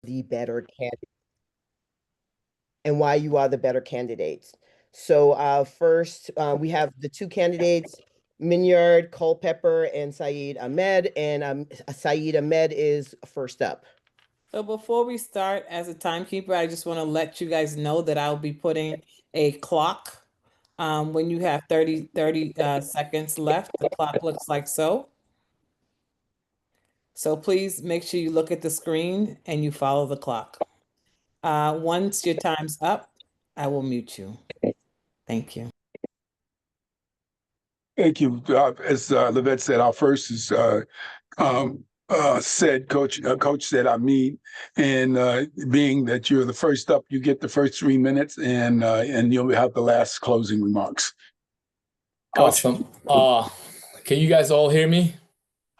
the better candidate and why you are the better candidates. So first, we have the two candidates, Miniard Culpepper and Said Ahmed, and Said Ahmed is first up. So before we start, as a timekeeper, I just want to let you guys know that I'll be putting a clock when you have 30 seconds left. The clock looks like so. So please make sure you look at the screen and you follow the clock. Once your time's up, I will mute you. Thank you. Thank you. As Livette said, our first is Coach Said Ahmed, and being that you're the first up, you get the first 3 minutes, and you'll have the last closing remarks. Coach. Awesome. Can you guys all hear me?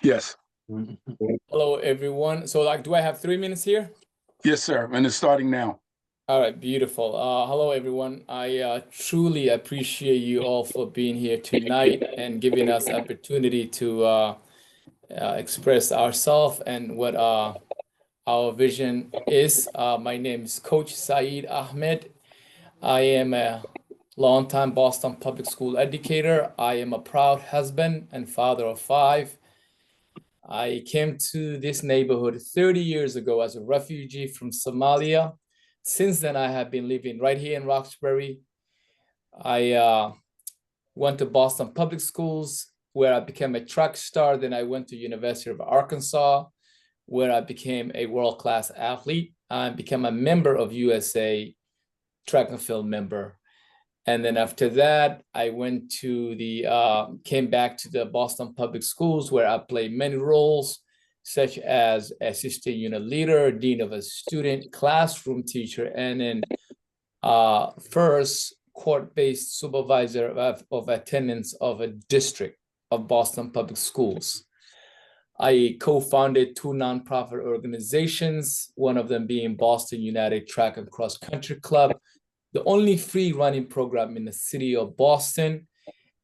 Yes. Hello, everyone. So, do I have 3 minutes here? Yes, sir. And it's starting now. All right, beautiful. Hello, everyone. I truly appreciate you all for being here tonight and giving us opportunity to express ourselves and what our vision is. My name is Coach Said Ahmed. I am a longtime Boston public school educator. I am a proud husband and father of 5. I came to this neighborhood 30 years ago as a refugee from Somalia. Since then, I have been living right here in Roxbury. I went to Boston public schools, where I became a track star. Then I went to University of Arkansas, where I became a world-class athlete. I became a member of USA track and field member. And then after that, I went to came back to the Boston public schools, where I played many roles, such as assistant unit leader, dean of a student, classroom teacher, and then first court-based supervisor of attendance of a district of Boston public schools. I co-founded 2 nonprofit organizations, one of them being Boston United Track and Cross Country Club, the only free running program in the city of Boston.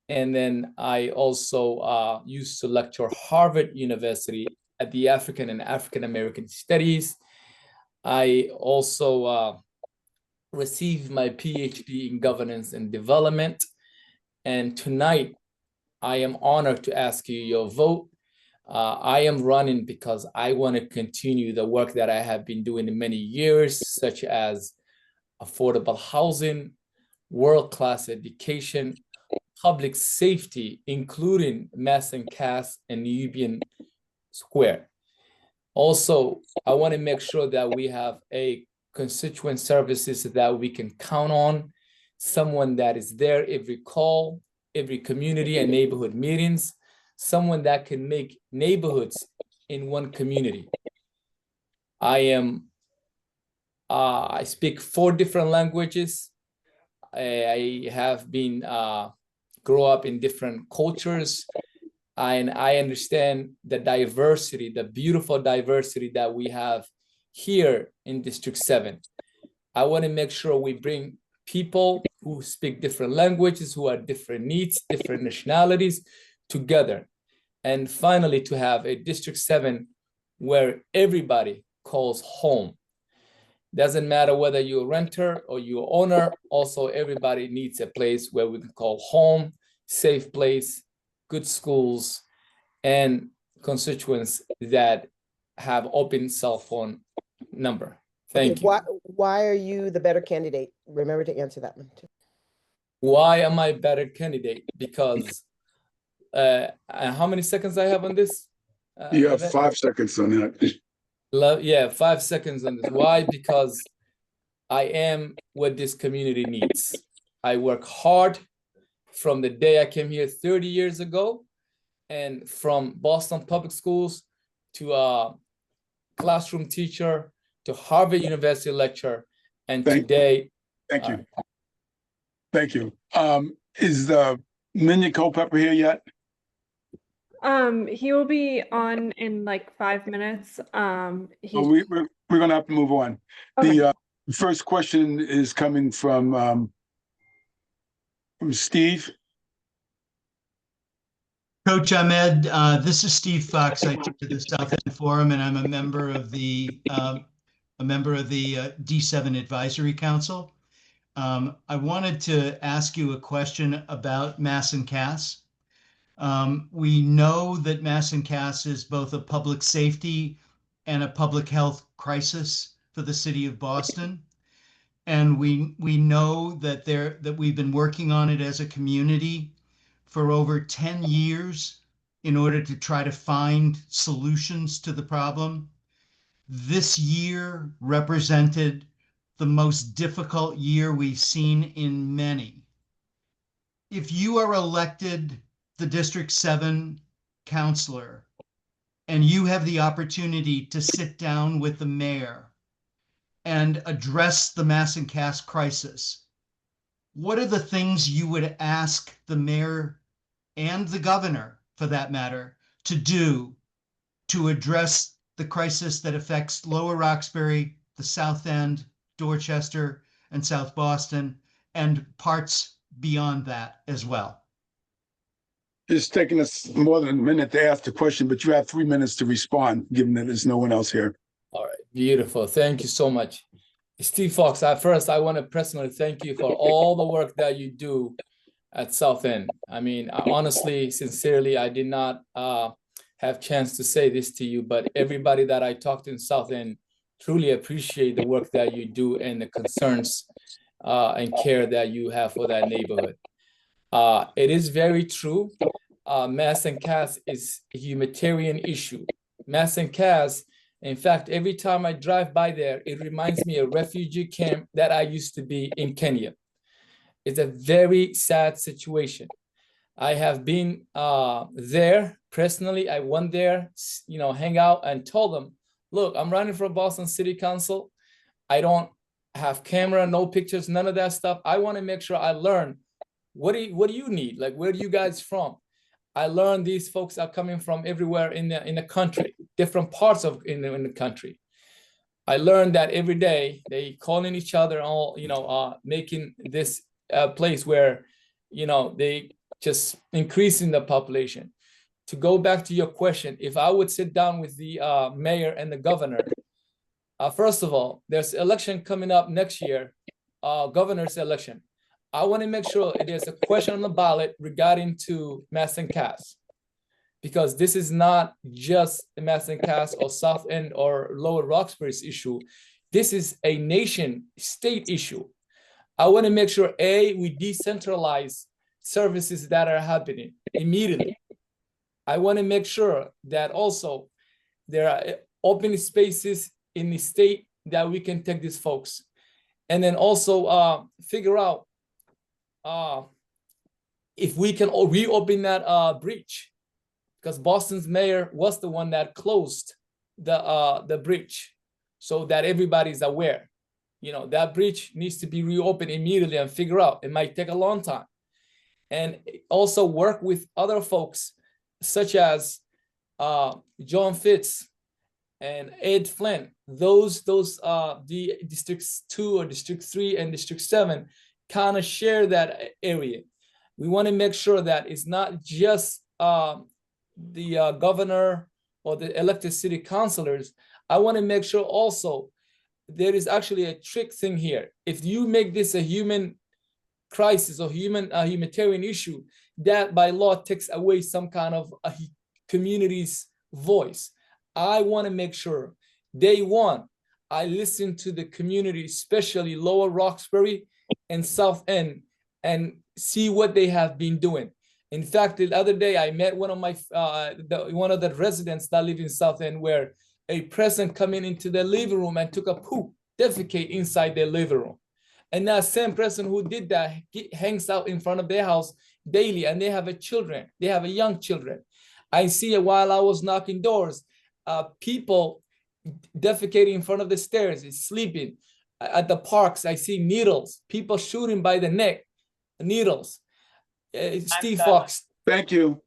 And then I also used to lecture Harvard University at the African and African American Studies. I also received my PhD in governance and development. And tonight, I am honored to ask you your vote. I am running because I want to continue the work that I have been doing in many years, such as affordable housing, world-class education, public safety, including Mass and Cass and Nubian Square. Also, I want to make sure that we have a constituent services that we can count on, someone that is there every call, every community and neighborhood meetings, someone that can make neighborhoods in one community. I speak 4 different languages. I have been grow up in different cultures, and I understand the diversity, the beautiful diversity that we have here in District 7. I want to make sure we bring people who speak different languages, who have different needs, different nationalities together. And finally, to have a District 7 where everybody calls home. Doesn't matter whether you're a renter or you're an owner, also everybody needs a place where we can call home, safe place, good schools, and constituents that have open cell phone number. Thank you. Why are you the better candidate? Remember to answer that one too. Why am I a better candidate? Because how many seconds I have on this? You have 5 seconds on that. Yeah, 5 seconds on this. Why? Because I am what this community needs. I work hard from the day I came here 30 years ago, and from Boston public schools to a classroom teacher to Harvard University lecturer, and today. Thank you. Thank you. Is Miniard Culpepper here yet? He will be on in like 5 minutes. We're gonna have to move on. Okay. The first question is coming from Steve. Coach Ahmed, this is Steve Fox. I took to the South End Forum, and I'm a member of the a member of the D7 Advisory Council. I wanted to ask you a question about Mass and Cass. We know that Mass and Cass is both a public safety and a public health crisis for the city of Boston. And we know that we've been working on it as a community for over 10 years in order to try to find solutions to the problem. This year represented the most difficult year we've seen in many. If you are elected the District 7 counselor and you have the opportunity to sit down with the mayor and address the Mass and Cass crisis, what are the things you would ask the mayor and the governor, for that matter, to do to address the crisis that affects Lower Roxbury, the South End, Dorchester, and South Boston, and parts beyond that as well? It's taking us more than a minute to ask the question, but you have 3 minutes to respond, given that there's no one else here. All right, beautiful. Thank you so much. Steve Fox, first, I want to personally thank you for all the work that you do at South End. I mean, honestly, sincerely, I did not have chance to say this to you, but everybody that I talked in South End truly appreciate the work that you do and the concerns and care that you have for that neighborhood. It is very true. Mass and Cass is a humanitarian issue. Mass and Cass, in fact, every time I drive by there, it reminds me of a refugee camp that I used to be in Kenya. It's a very sad situation. I have been there personally. I went there, hang out and told them, look, I'm running for Boston City Council. I don't have camera, no pictures, none of that stuff. I want to make sure I learn. What do you need? Like, where are you guys from? I learned these folks are coming from everywhere in the country, different parts of in the country. I learned that every day they calling each other, all making this place where they just increasing the population. To go back to your question, if I would sit down with the mayor and the governor, first of all, there's election coming up next year, governor's election. I want to make sure there's a question on the ballot regarding to Mass and Cass, because this is not just the Mass and Cass or South End or Lower Roxbury's issue. This is a nation state issue. I want to make sure, we decentralize services that are happening immediately. I want to make sure that also there are open spaces in the state that we can take these folks. And then also figure out if we can reopen that breach, because Boston's mayor was the one that closed the breach, so that everybody's aware. That breach needs to be reopened immediately and figure out. It might take a long time. And also work with other folks, such as John Fitz and Ed Flynn. Those the Districts 2 or District 3 and District 7 kind of share that area. We want to make sure that it's not just the governor or the elected city councilors. I want to make sure also there is actually a trick thing here. If you make this a human crisis or humanitarian issue, that by law takes away some kind of a community's voice. I want to make sure day one, I listen to the community, especially Lower Roxbury and South End, and see what they have been doing. In fact, the other day I met one of my one of the residents that live in South End, where a person coming into their living room and took a poop, defecate inside their living room. And that same person who did that hangs out in front of their house daily, and they have children. They have young children. I see it while I was knocking doors, people defecating in front of the stairs, sleeping. At the parks, I see needles, people shooting by the neck, needles. Steve Fox. Thank you.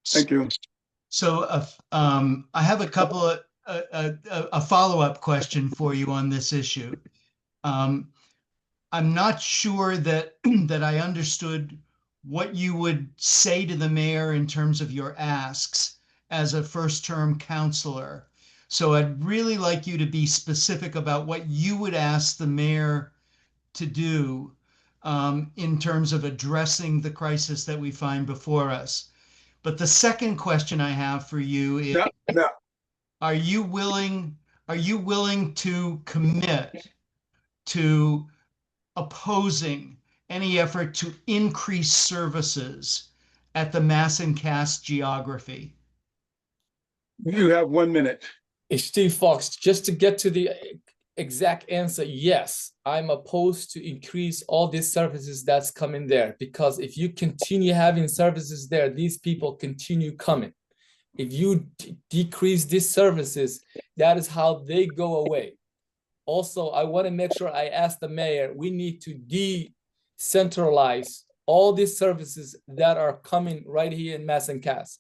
Thank you. So I have a couple of a follow-up question for you on this issue. I'm not sure that I understood what you would say to the mayor in terms of your asks as a first-term counselor. So I'd really like you to be specific about what you would ask the mayor to do in terms of addressing the crisis that we find before us. But the second question I have for you is, No. are you willing to commit to opposing any effort to increase services at the Mass and Cass geography? You have 1 minute. Steve Fox, just to get to the exact answer, yes, I'm opposed to increase all these services that's coming there, because if you continue having services there, these people continue coming. If you decrease these services, that is how they go away. Also, I want to make sure I ask the mayor, we need to decentralize all these services that are coming right here in Mass and Cass.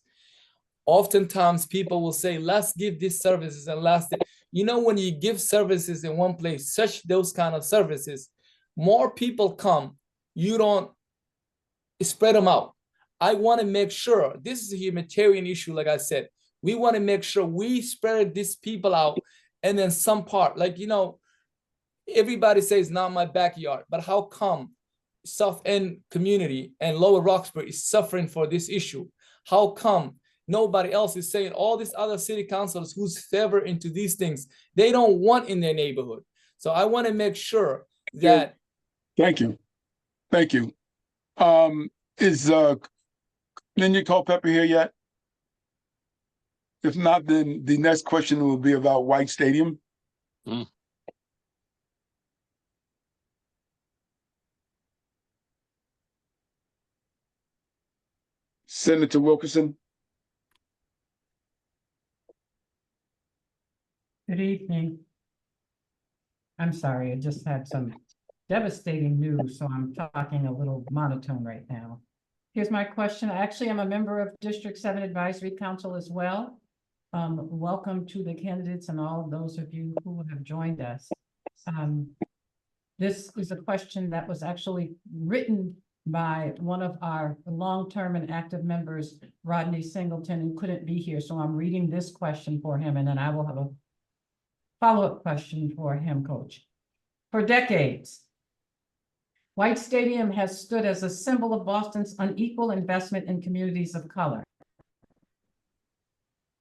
Oftentimes people will say, let's give these services and when you give services in one place, such those kind of services, more people come, you don't spread them out. I want to make sure, this is a humanitarian issue, like I said, we want to make sure we spread these people out, and then some part, everybody says not my backyard, but how come South End community and Lower Roxbury is suffering for this issue? How come nobody else is saying all these other city councilors who's favor into these things, they don't want in their neighborhood? So I want to make sure that. Thank you. Thank you. Is Miniard Culpepper here yet? If not, then the next question will be about White Stadium. Senator Wilkerson. Good evening. I'm sorry, I just had some devastating news, so I'm talking a little monotone right now. Here's my question. Actually, I'm a member of District 7 Advisory Council as well. Welcome to the candidates and all of those of you who have joined us. This is a question that was actually written by one of our long-term and active members, Rodney Singleton, who couldn't be here. So I'm reading this question for him, and then I will have a follow-up question for him, Coach. For decades, White Stadium has stood as a symbol of Boston's unequal investment in communities of color.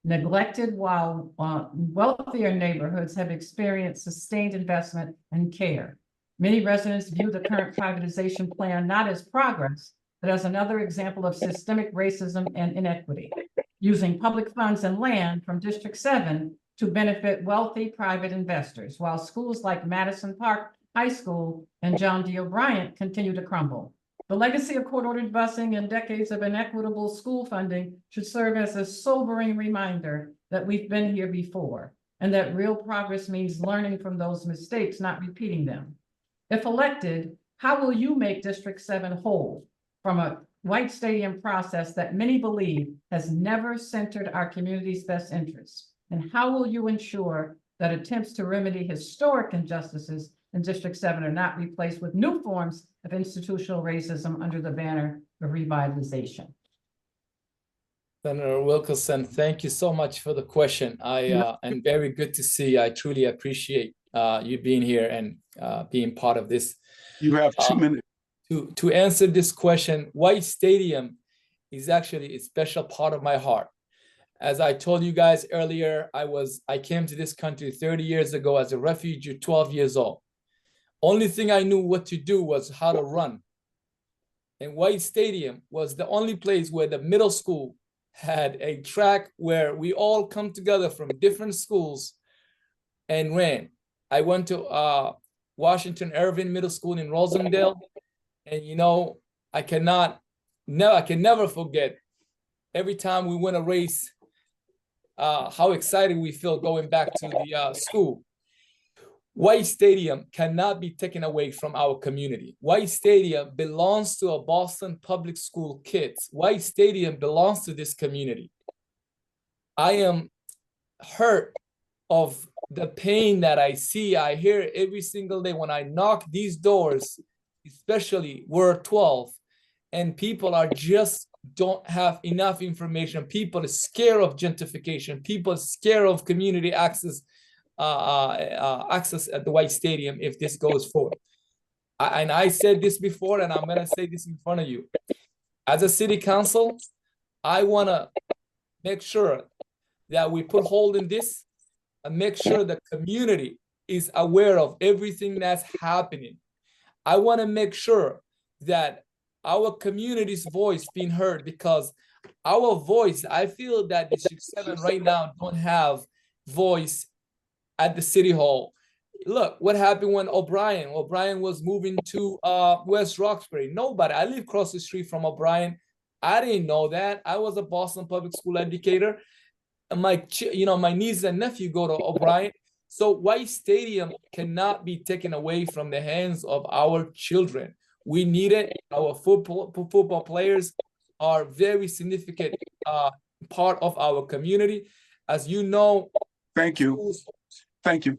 Neglected while wealthier neighborhoods have experienced sustained investment and care. Many residents view the current privatization plan not as progress, but as another example of systemic racism and inequity, using public funds and land from District 7 to benefit wealthy private investors, while schools like Madison Park High School and John D. O'Brien continue to crumble. The legacy of court-ordered busing and decades of inequitable school funding should serve as a sobering reminder that we've been here before, and that real progress means learning from those mistakes, not repeating them. If elected, how will you make District 7 whole from a White Stadium process that many believe has never centered our community's best interests? And how will you ensure that attempts to remedy historic injustices in District 7 are not replaced with new forms of institutional racism under the banner of revitalization? Senator Wilkerson, thank you so much for the question. And very good to see. I truly appreciate you being here and being part of this. You have 2 minutes. To answer this question, White Stadium is actually a special part of my heart. As I told you guys earlier, I came to this country 30 years ago as a refugee, 12 years old. Only thing I knew what to do was how to run. And White Stadium was the only place where the middle school had a track where we all come together from different schools and ran. I went to Washington Irving Middle School in Rosendale, and I can never forget every time we win a race, how excited we feel going back to the school. White Stadium cannot be taken away from our community. White Stadium belongs to a Boston public school kids. White Stadium belongs to this community. I am hurt of the pain that I see, I hear every single day when I knock these doors, especially Ward 12, and people are just don't have enough information. People are scared of gentrification. People are scared of community access access at the White Stadium if this goes forward. And I said this before, and I'm going to say this in front of you. As a city council, I want to make sure that we put hold in this and make sure the community is aware of everything that's happening. I want to make sure that our community's voice being heard, because our voice, I feel that District 7 right now don't have voice at the city hall. Look what happened when O'Brien was moving to West Roxbury. Nobody. I live across the street from O'Brien. I didn't know that. I was a Boston public school educator. And my niece and nephew go to O'Brien. So White Stadium cannot be taken away from the hands of our children. We need it. Our football players are very significant part of our community. As you know. Thank you. Thank you.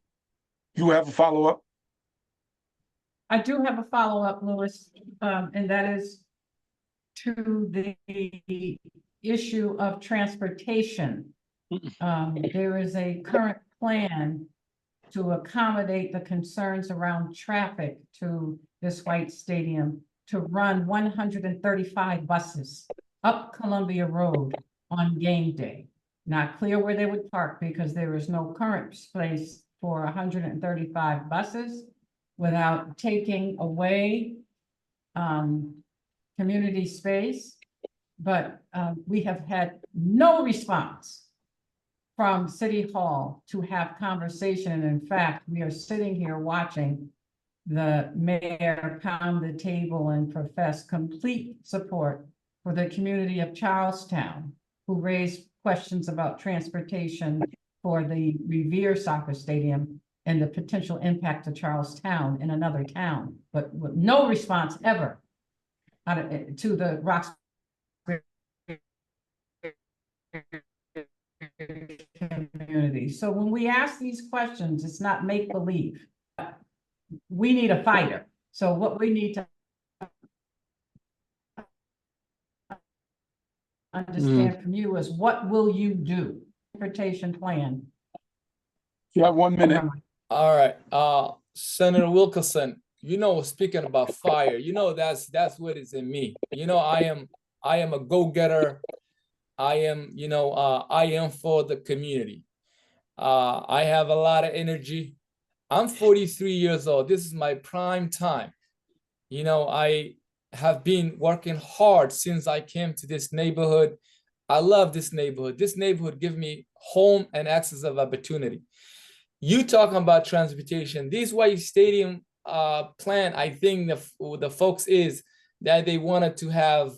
You have a follow-up? I do have a follow-up, Louis, and that is to the issue of transportation. There is a current plan to accommodate the concerns around traffic to this White Stadium to run 135 buses up Columbia Road on game day. Not clear where they would park because there is no current place for 135 buses without taking away community space. But we have had no response from City Hall to have conversation. And in fact, we are sitting here watching the mayor pound the table and profess complete support for the community of Charlestown, who raised questions about transportation for the Revere Soccer Stadium and the potential impact to Charlestown in another town, but with no response ever to the Roxbury community. So when we ask these questions, it's not make-believe. We need a fighter. So what we need to understand from you is, what will you do? Transportation plan. You have 1 minute. All right, Senator Wilkerson, speaking about fire, that's what is in me. I am a go-getter. I am for the community. I have a lot of energy. I'm 43 years old. This is my prime time. I have been working hard since I came to this neighborhood. I love this neighborhood. This neighborhood gives me home and access of opportunity. You talking about transportation. This White Stadium plan, I think the folks is that they wanted to have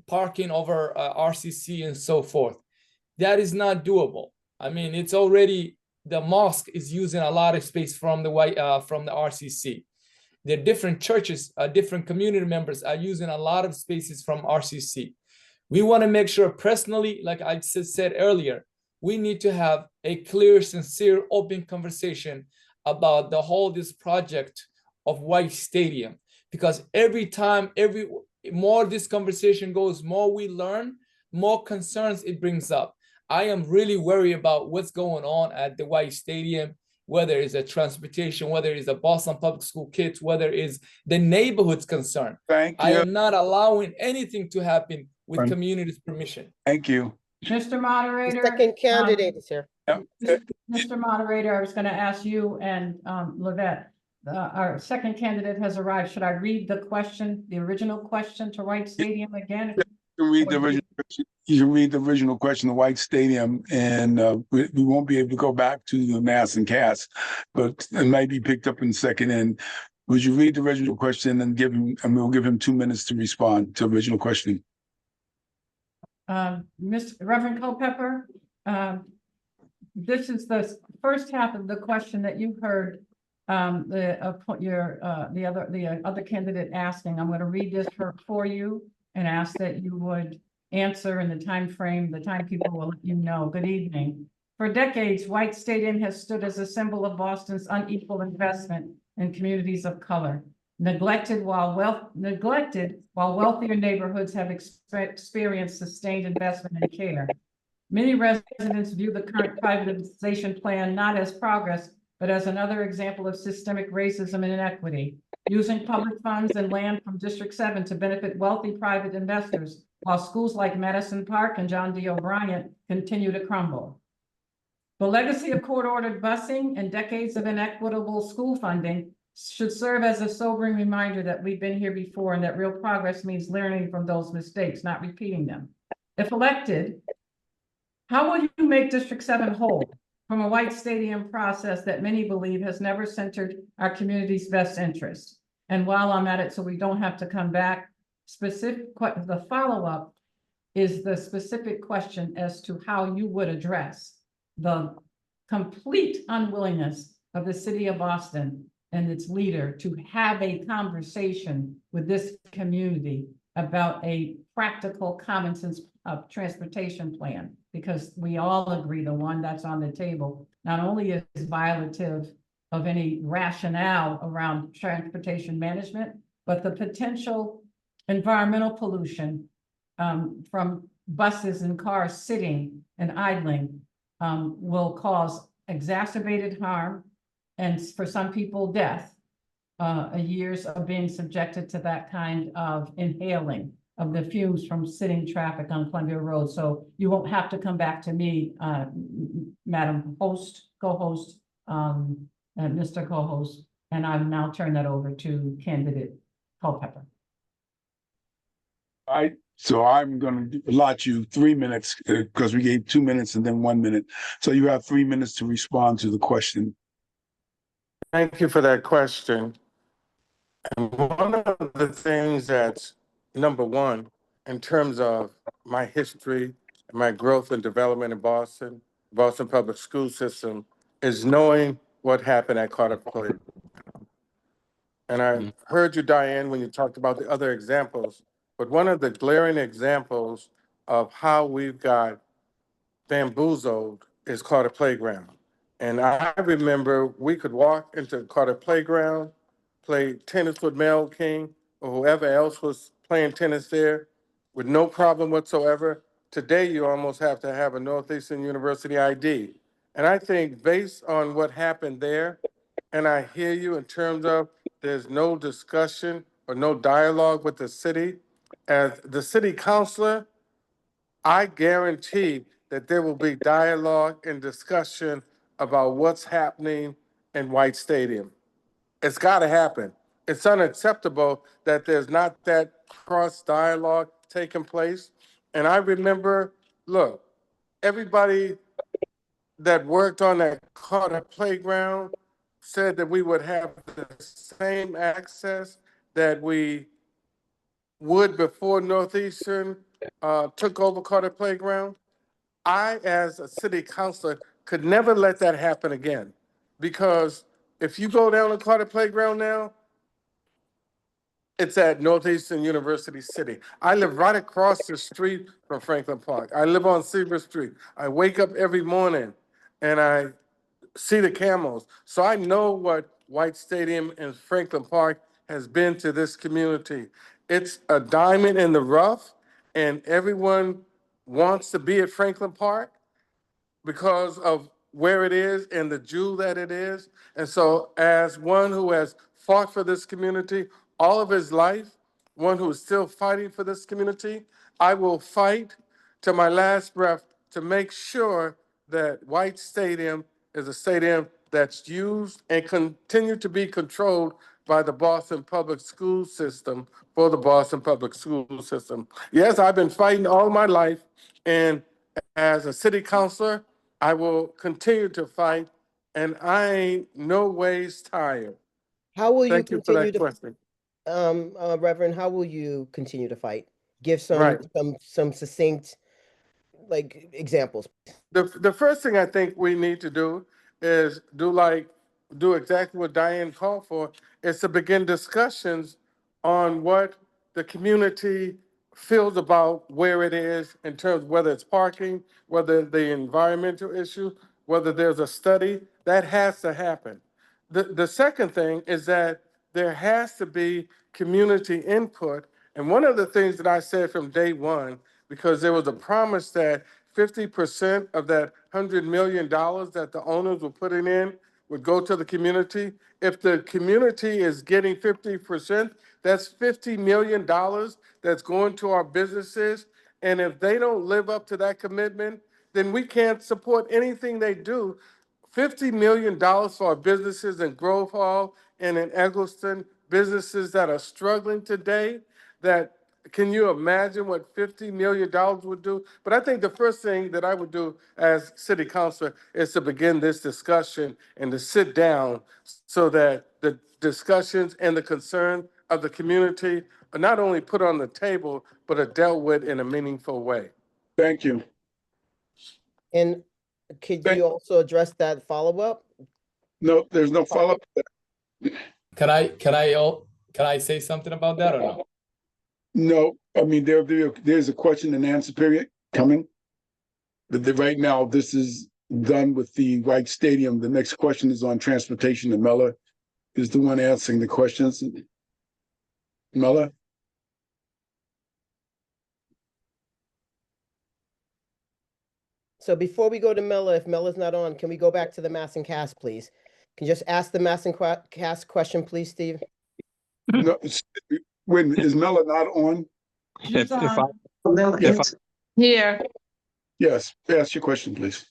parking over RCC and so forth. That is not doable. I mean, it's already, the mosque is using a lot of space from the RCC. The different churches, different community members are using a lot of spaces from RCC. We want to make sure personally, like I said earlier, we need to have a clear, sincere, open conversation about this project of White Stadium, because every more this conversation goes, more we learn, more concerns it brings up. I am really worried about what's going on at the White Stadium, whether it's a transportation, whether it's a Boston Public School kids, whether it's the neighborhood's concern. Thank you. I am not allowing anything to happen with community's permission. Thank you. Mr. Moderator. The second candidate is here. Mr. Moderator, I was going to ask you and Lavette, our second candidate has arrived. Should I read the question, the original question to White Stadium again? You can read the original question. You can read the original question to White Stadium, and we won't be able to go back to the mass and cast, but it might be picked up in second end. Would you read the original question and we'll give him 2 minutes to respond to the original question. Reverend Culpepper, this is the first half of the question that you heard the other candidate asking. I'm going to read this for you and ask that you would answer in the time frame. The timekeeper will let you know. Good evening. For decades, White Stadium has stood as a symbol of Boston's unequal investment in communities of color. neglected while wealthier neighborhoods have experienced sustained investment and care. Many residents view the current privatization plan not as progress, but as another example of systemic racism and inequity, using public funds and land from District 7 to benefit wealthy private investors, while schools like Madison Park and John D. O'Brien continue to crumble. The legacy of court-ordered busing and decades of inequitable school funding should serve as a sobering reminder that we've been here before and that real progress means learning from those mistakes, not repeating them. If elected, how will you make District 7 whole from a white stadium process that many believe has never centered our community's best interest? And while I'm at it, so we don't have to come back, the follow-up is the specific question as to how you would address the complete unwillingness of the city of Boston and its leader to have a conversation with this community about a practical common sense transportation plan, because we all agree the one that's on the table not only is violative of any rationale around transportation management, but the potential environmental pollution from buses and cars sitting and idling will cause exacerbated harm and for some people death, years of being subjected to that kind of inhaling of the fumes from sitting traffic on Columbia Road. So you won't have to come back to me, Madam Host, co-host, Mr. Co-host, and I'll now turn that over to Candidate Culpepper. All right, so I'm going to allot you 3 minutes because we gave 2 minutes and then 1 minute. So you have 3 minutes to respond to the question. Thank you for that question. And one of the things that's number one, in terms of my history and my growth and development in Boston Public School System, is knowing what happened at Carter Place. And I heard you, Dianne, when you talked about the other examples, but one of the glaring examples of how we've got bamboozled is Carter Playground. And I remember we could walk into Carter Playground, play tennis with Mel King or whoever else was playing tennis there with no problem whatsoever. Today, you almost have to have a Northeastern University ID. And I think based on what happened there, and I hear you in terms of there's no discussion or no dialogue with the city, as the city councilor, I guarantee that there will be dialogue and discussion about what's happening in White Stadium. It's got to happen. It's unacceptable that there's not that cross dialogue taking place. And I remember, look, everybody that worked on that Carter Playground said that we would have the same access that we would before Northeastern took over Carter Playground. I, as a city councilor, could never let that happen again, because if you go down to Carter Playground now, it's at Northeastern University City. I live right across the street from Franklin Park. I live on Seaver Street. I wake up every morning and I see the camels. So I know what White Stadium and Franklin Park has been to this community. It's a diamond in the rough, and everyone wants to be at Franklin Park because of where it is and the jewel that it is. And so as one who has fought for this community all of his life, one who is still fighting for this community, I will fight to my last breath to make sure that White Stadium is a stadium that's used and continue to be controlled by the Boston Public School System for the Boston Public School System. Yes, I've been fighting all my life, and as a city councilor, I will continue to fight, and I ain't no ways tired. How will you Thank you for continue that to, question. Reverend, how will you continue to fight? Give Right. some succinct examples. The first thing I think we need to do is do exactly what Dianne called for, is to begin discussions on what the community feels about where it is in terms of whether it's parking, whether the environmental issue, whether there's a study. That has to happen. The second thing is that there has to be community input. And one of the things that I said from day one, because there was a promise that 50% of that $100 million that the owners were putting in would go to the community. If the community is getting 50%, that's $50 million that's going to our businesses. And if they don't live up to that commitment, then we can't support anything they do. $50 million for our businesses in Grove Hall and in Eggleston, businesses that are struggling today, that can you imagine what $50 million would do? But I think the first thing that I would do as city councilor is to begin this discussion and to sit down so that the discussions and the concern of the community are not only put on the table, but are dealt with in a meaningful way. Thank you. And could you also address that follow-up? No, there's no follow-up. Can I say something about that or no? No, I mean, there's a question and answer period coming. But right now, this is done with the White Stadium. The next question is on transportation, and Mella is the one answering the questions. Mella? So before we go to Mella, if Mella's not on, can we go back to the Mass and Cast, please? Can you just ask the Mass and Cast question, please, Steve? No, when is Mella not on? She's If on. Here. Yes, ask your question, please.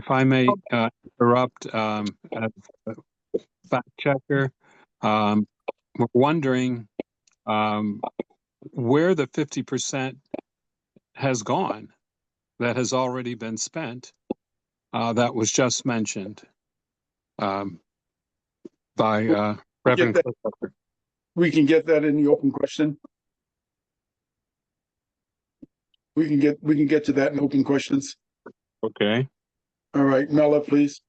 I may interrupt as a fact checker, we're wondering where the 50% has gone that has already been spent, that was just mentioned by Reverend Culpepper. We can get that in the open question. We can get to that in open questions. Okay. All right, Mella, please.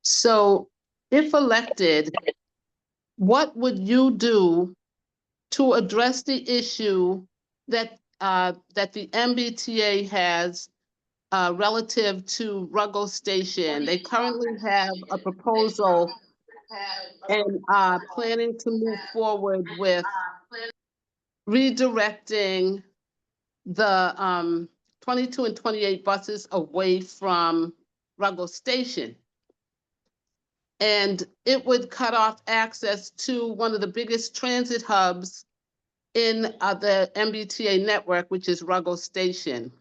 So if elected, what would you do to address the issue that that the MBTA has relative to Ruggles Station? They currently have a proposal and planning to move forward with redirecting the 22 and 28 buses away from Ruggles Station. And it would cut off access to one of the biggest transit hubs in the MBTA network, which is Ruggles Station.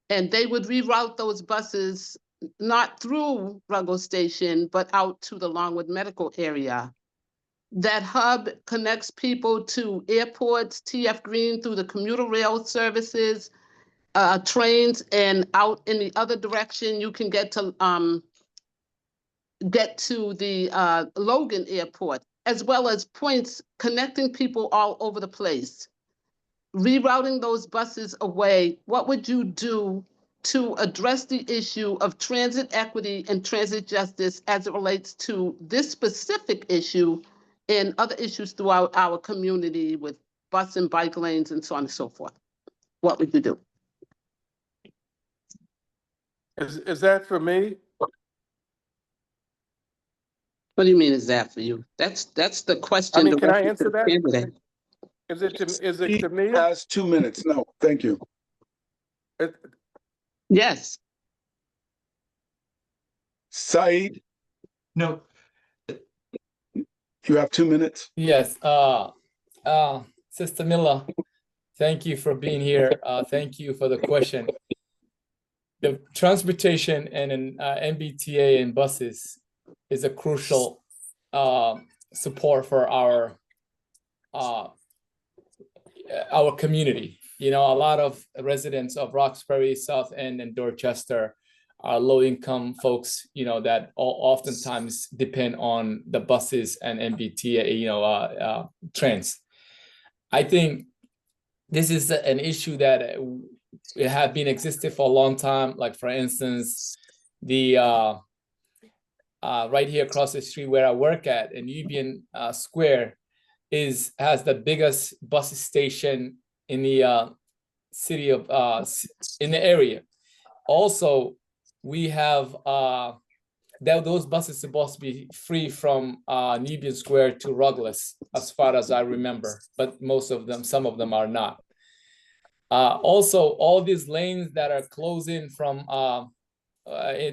And they would reroute those buses not through Ruggles Station, but out to the Longwood Medical area. That hub connects people to airports, TF Green through the commuter rail services, trains, and out in the other direction, you can get to the Logan Airport, as well as points connecting people all over the place. Rerouting those buses away, what would you do to address the issue of transit equity and transit justice as it relates to this specific issue and other issues throughout our community with bus and bike lanes and so on and so forth? What would you do? Is that for me? What do you mean, is that for you? That's the question. I mean, can I directed to answer the that? candidate. Is it to me? Has 2 minutes. No, thank you. Yes. Said, No, you have 2 minutes. Yes. Sister Miller, thank you for being here. Thank you for the question. The transportation and MBTA and buses is a crucial support for our community. You know, a lot of residents of Roxbury, South End, and Dorchester are low-income folks, you know, that oftentimes depend on the buses and MBTA, trains. I think this is an issue that it had been existed for a long time. Like, for instance, the right here across the street where I work at, in Nubian Square, has the biggest bus station in the city of in the area. Also, we have that those buses supposed to be free from Nubian Square to Ruggles, as far as I remember, but some of them are not. Also, all these lanes that are closing from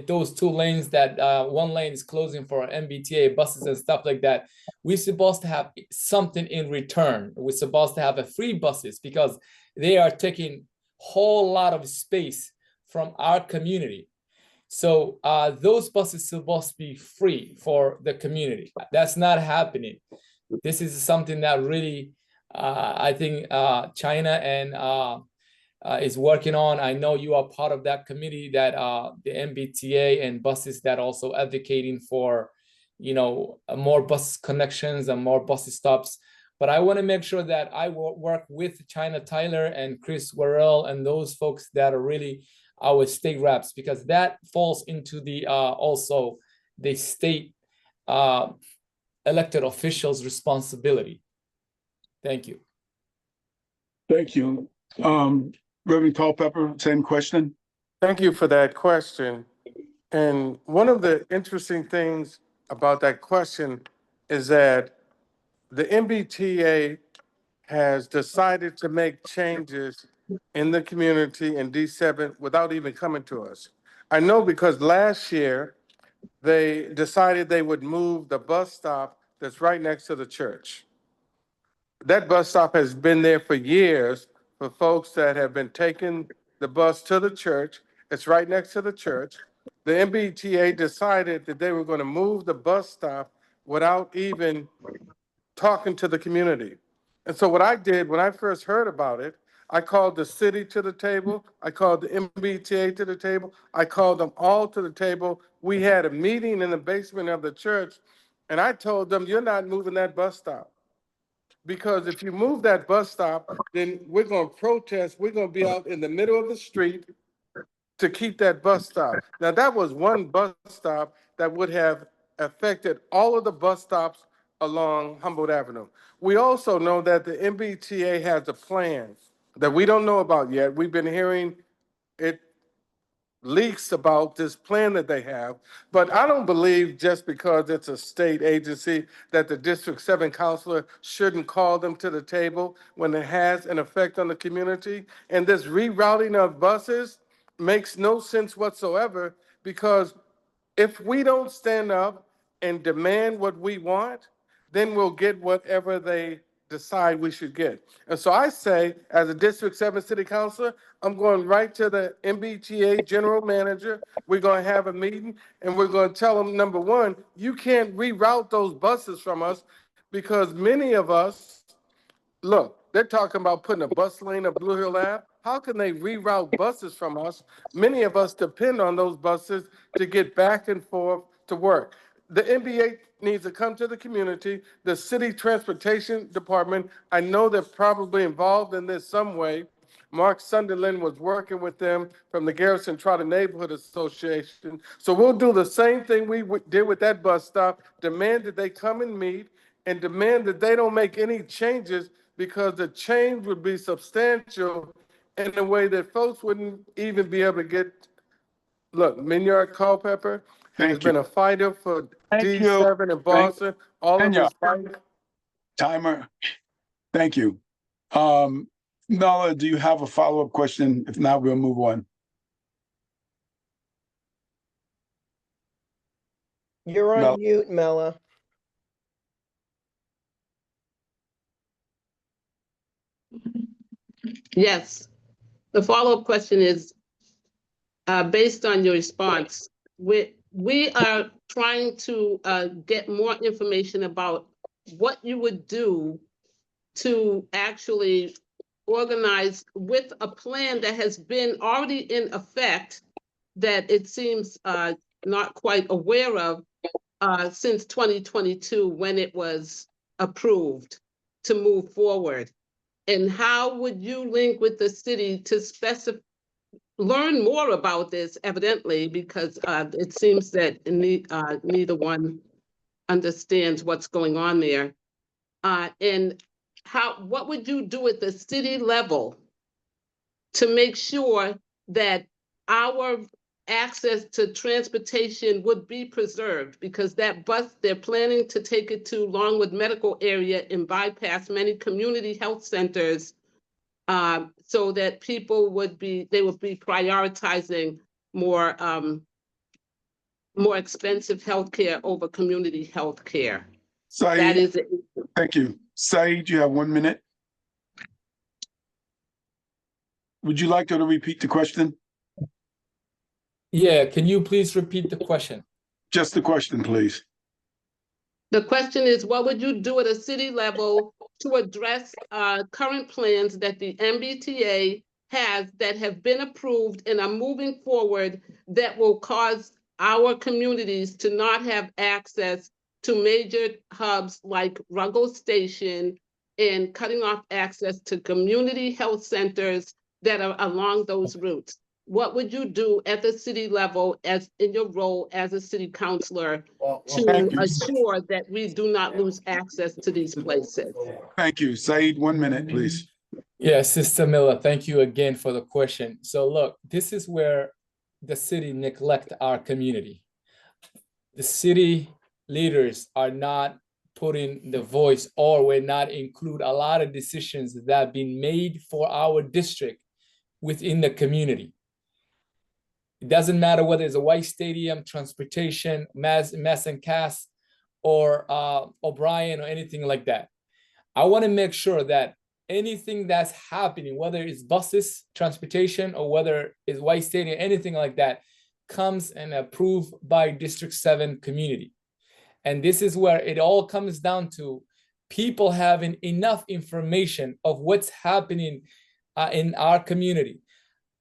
those two lanes that one lane is closing for MBTA buses and stuff like that, we're supposed to have something in return. We're supposed to have a free buses because they are taking whole lot of space from our community. So those buses supposed to be free for the community. That's not happening. This is something that really, I think China and is working on. I know you are part of that committee, that the MBTA and buses that also advocating for, more bus connections and more bus stops. But I want to make sure that I will work with China Tyler and Chris Worrell and those folks that are really our state reps, because that falls into the also the state elected officials' responsibility. Thank you. Thank you. Reverend Culpepper, same question. Thank you for that question. And one of the interesting things about that question is that the MBTA has decided to make changes in the community in D7 without even coming to us. I know because last year they decided they would move the bus stop that's right next to the church. That bus stop has been there for years for folks that have been taking the bus to the church. It's right next to the church. The MBTA decided that they were going to move the bus stop without even talking to the community. And so what I did when I first heard about it, I called the city to the table. I called the MBTA to the table. I called them all to the table. We had a meeting in the basement of the church, and I told them, you're not moving that bus stop. Because if you move that bus stop, then we're going to protest. We're going to be out in the middle of the street to keep that bus stop. Now, that was one bus stop that would have affected all of the bus stops along Humboldt Avenue. We also know that the MBTA has a plan that we don't know about yet. We've been hearing it leaks about this plan that they have, but I don't believe just because it's a state agency that the District 7 counselor shouldn't call them to the table when it has an effect on the community. And this rerouting of buses makes no sense whatsoever, because if we don't stand up and demand what we want, then we'll get whatever they decide we should get. And so I say, as a District 7 City Councilor, I'm going right to the MBTA General Manager. We're going to have a meeting, and we're going to tell them, number one, you can't reroute those buses from us, because many of us, look, they're talking about putting a bus lane up Blue Hill Ave. How can they reroute buses from us? Many of us depend on those buses to get back and forth to work. The NBA needs to come to the community. The city transportation department, I know they're probably involved in this some way. Mark Sunderland was working with them from the Garrison Trotter Neighborhood Association. So we'll do the same thing we did with that bus stop, demand that they come and meet, and demand that they don't make any changes, because the change would be substantial in a way that folks wouldn't even be able to get. Look, Miniard Culpepper has been a fighter for D7 in Boston, all of his fighting. Timer. Thank you. Nala, do you have a follow-up question? If not, we'll move on. You're on mute, Mela. Yes. The follow-up question is, based on your response, we are trying to get more information about what you would do to actually organize with a plan that has been already in effect, that it seems not quite aware of since 2022, when it was approved to move forward. And how would you link with the city to learn more about this, evidently, because it seems that neither one understands what's going on there. And what would you do at the city level to make sure that our access to transportation would be preserved, because that bus, they're planning to take it to Longwood Medical Area and bypass many community health centers, so that people would be prioritizing more expensive healthcare over community healthcare. That Said, is it. thank you. Said, you have 1 minute. Would you like her to repeat the question? Yeah, can you please repeat the question? Just the question, please. The question is, what would you do at a city level to address current plans that the MBTA has that have been approved and are moving forward that will cause our communities to not have access to major hubs like Ruggles Station, and cutting off access to community health centers that are along those routes? What would you do at the city level as in your role as a city councilor to assure that we do not lose access to these places? Thank you. Said, 1 minute, please. Yeah, Sister Miller, thank you again for the question. So look, this is where the city neglect our community. The city leaders are not putting the voice, or will not include a lot of decisions that have been made for our district within the community. It doesn't matter whether it's a White Stadium, transportation, Mass and Cass, or O'Brien, or anything like that. I want to make sure that anything that's happening, whether it's buses, transportation, or whether it's White Stadium, anything like that, comes and approved by District 7 community. And this is where it all comes down to people having enough information of what's happening in our community.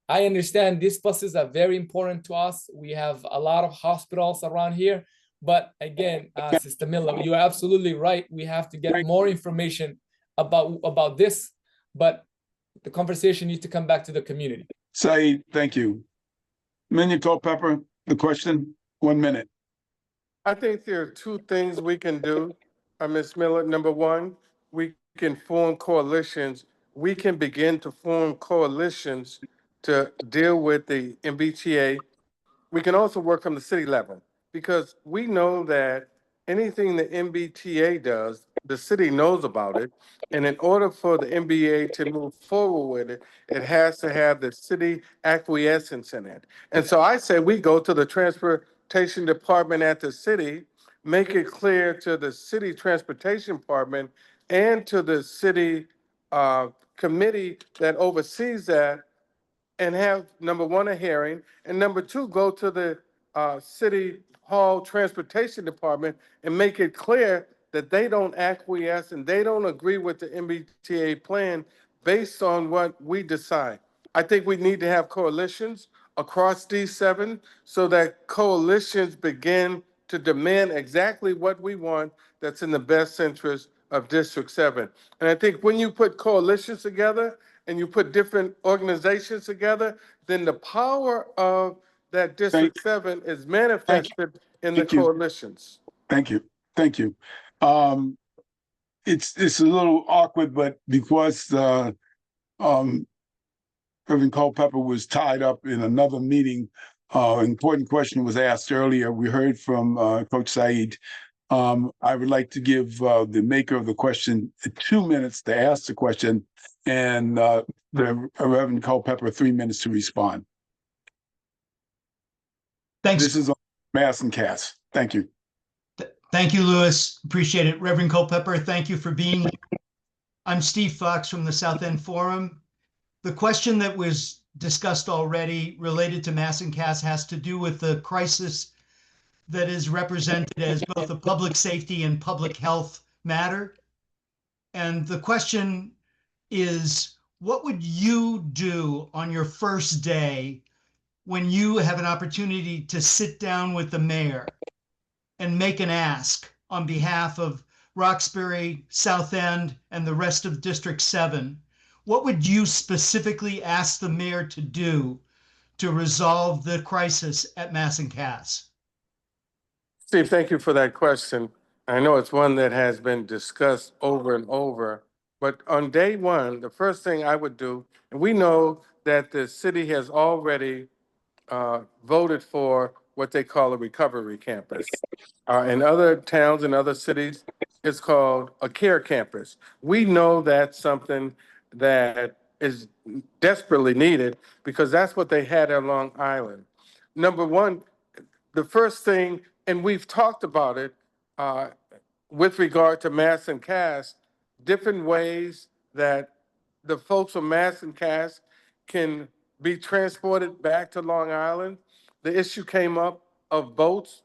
I understand these buses are very important to us. We have a lot of hospitals around here. But again, Sister Miller, you're absolutely right. We have to get more information about this, but the conversation needs to come back to the community. Said, thank you. Miniard Culpepper, the question, 1 minute. I think there are two things we can do, Ms. Miller. Number one, we can form coalitions. We can begin to form coalitions to deal with the MBTA. We can also work from the city level, because we know that anything the MBTA does, the city knows about it. And in order for the MBTA to move forward with it, it has to have the city acquiescence in it. And so I say we go to the transportation department at the city, make it clear to the city transportation department and to the city committee that oversees that, and have, number one, a hearing, and number two, go to the city hall transportation department and make it clear that they don't acquiesce and they don't agree with the MBTA plan based on what we decide. I think we need to have coalitions across D7 so that coalitions begin to demand exactly what we want that's in the best interest of District 7. And I think when you put coalitions together and you put different organizations together, then the power of that District 7 is manifested in the coalitions. Thank you. Thank you. It's a little awkward, but because Reverend Culpepper was tied up in another meeting, important question was asked earlier. We heard from Coach Said. I would like to give the maker of the question 2 minutes to ask the question, and the Reverend Culpepper 3 minutes to respond. Thanks. This is on Mass and Cass. Thank you. Thank you, Louis. Appreciate it. Reverend Culpepper, thank you for being here. I'm Steve Fox from the South End Forum. The question that was discussed already related to Mass and Cass has to do with the crisis that is represented as both a public safety and public health matter. And the question is, what would you do on your first day when you have an opportunity to sit down with the mayor and make an ask on behalf of Roxbury, South End, and the rest of District 7? What would you specifically ask the mayor to do to resolve the crisis at Mass and Cass? Steve, thank you for that question. I know it's one that has been discussed over and over, but on day one, the first thing I would do, and we know that the city has already voted for what they call a recovery campus. In other towns and other cities, it's called a care campus. We know that's something that is desperately needed because that's what they had at Long Island. Number one, the first thing, and we've talked about it with regard to Mass and Cass, different ways that the folks from Mass and Cass can be transported back to Long Island. The issue came up of boats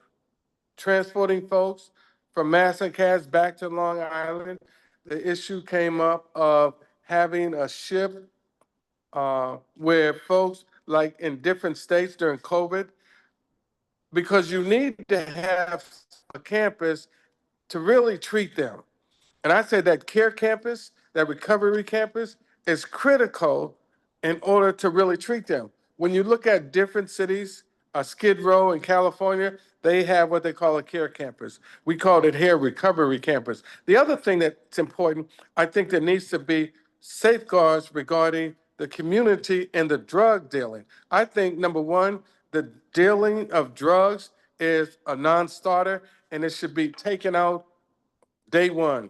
transporting folks from Mass and Cass back to Long Island. The issue came up of having a ship where folks, like in different states during COVID, because you need to have a campus to really treat them. And I say that care campus, that recovery campus, is critical in order to really treat them. When you look at different cities, Skid Row in California, they have what they call a care campus. We called it here recovery campus. The other thing that's important, I think there needs to be safeguards regarding the community and the drug dealing. I think, number one, the dealing of drugs is a non-starter and it should be taken out day one.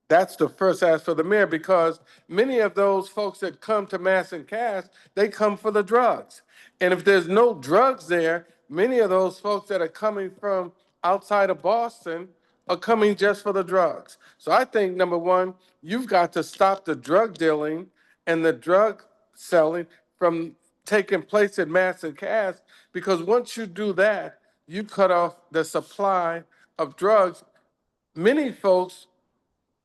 That's the first ask for the mayor because many of those folks that come to Mass and Cass, they come for the drugs. And if there's no drugs there, many of those folks that are coming from outside of Boston are coming just for the drugs. So I think, number one, you've got to stop the drug dealing and the drug selling from taking place at Mass and Cass, because once you do that, you cut off the supply of drugs. Many folks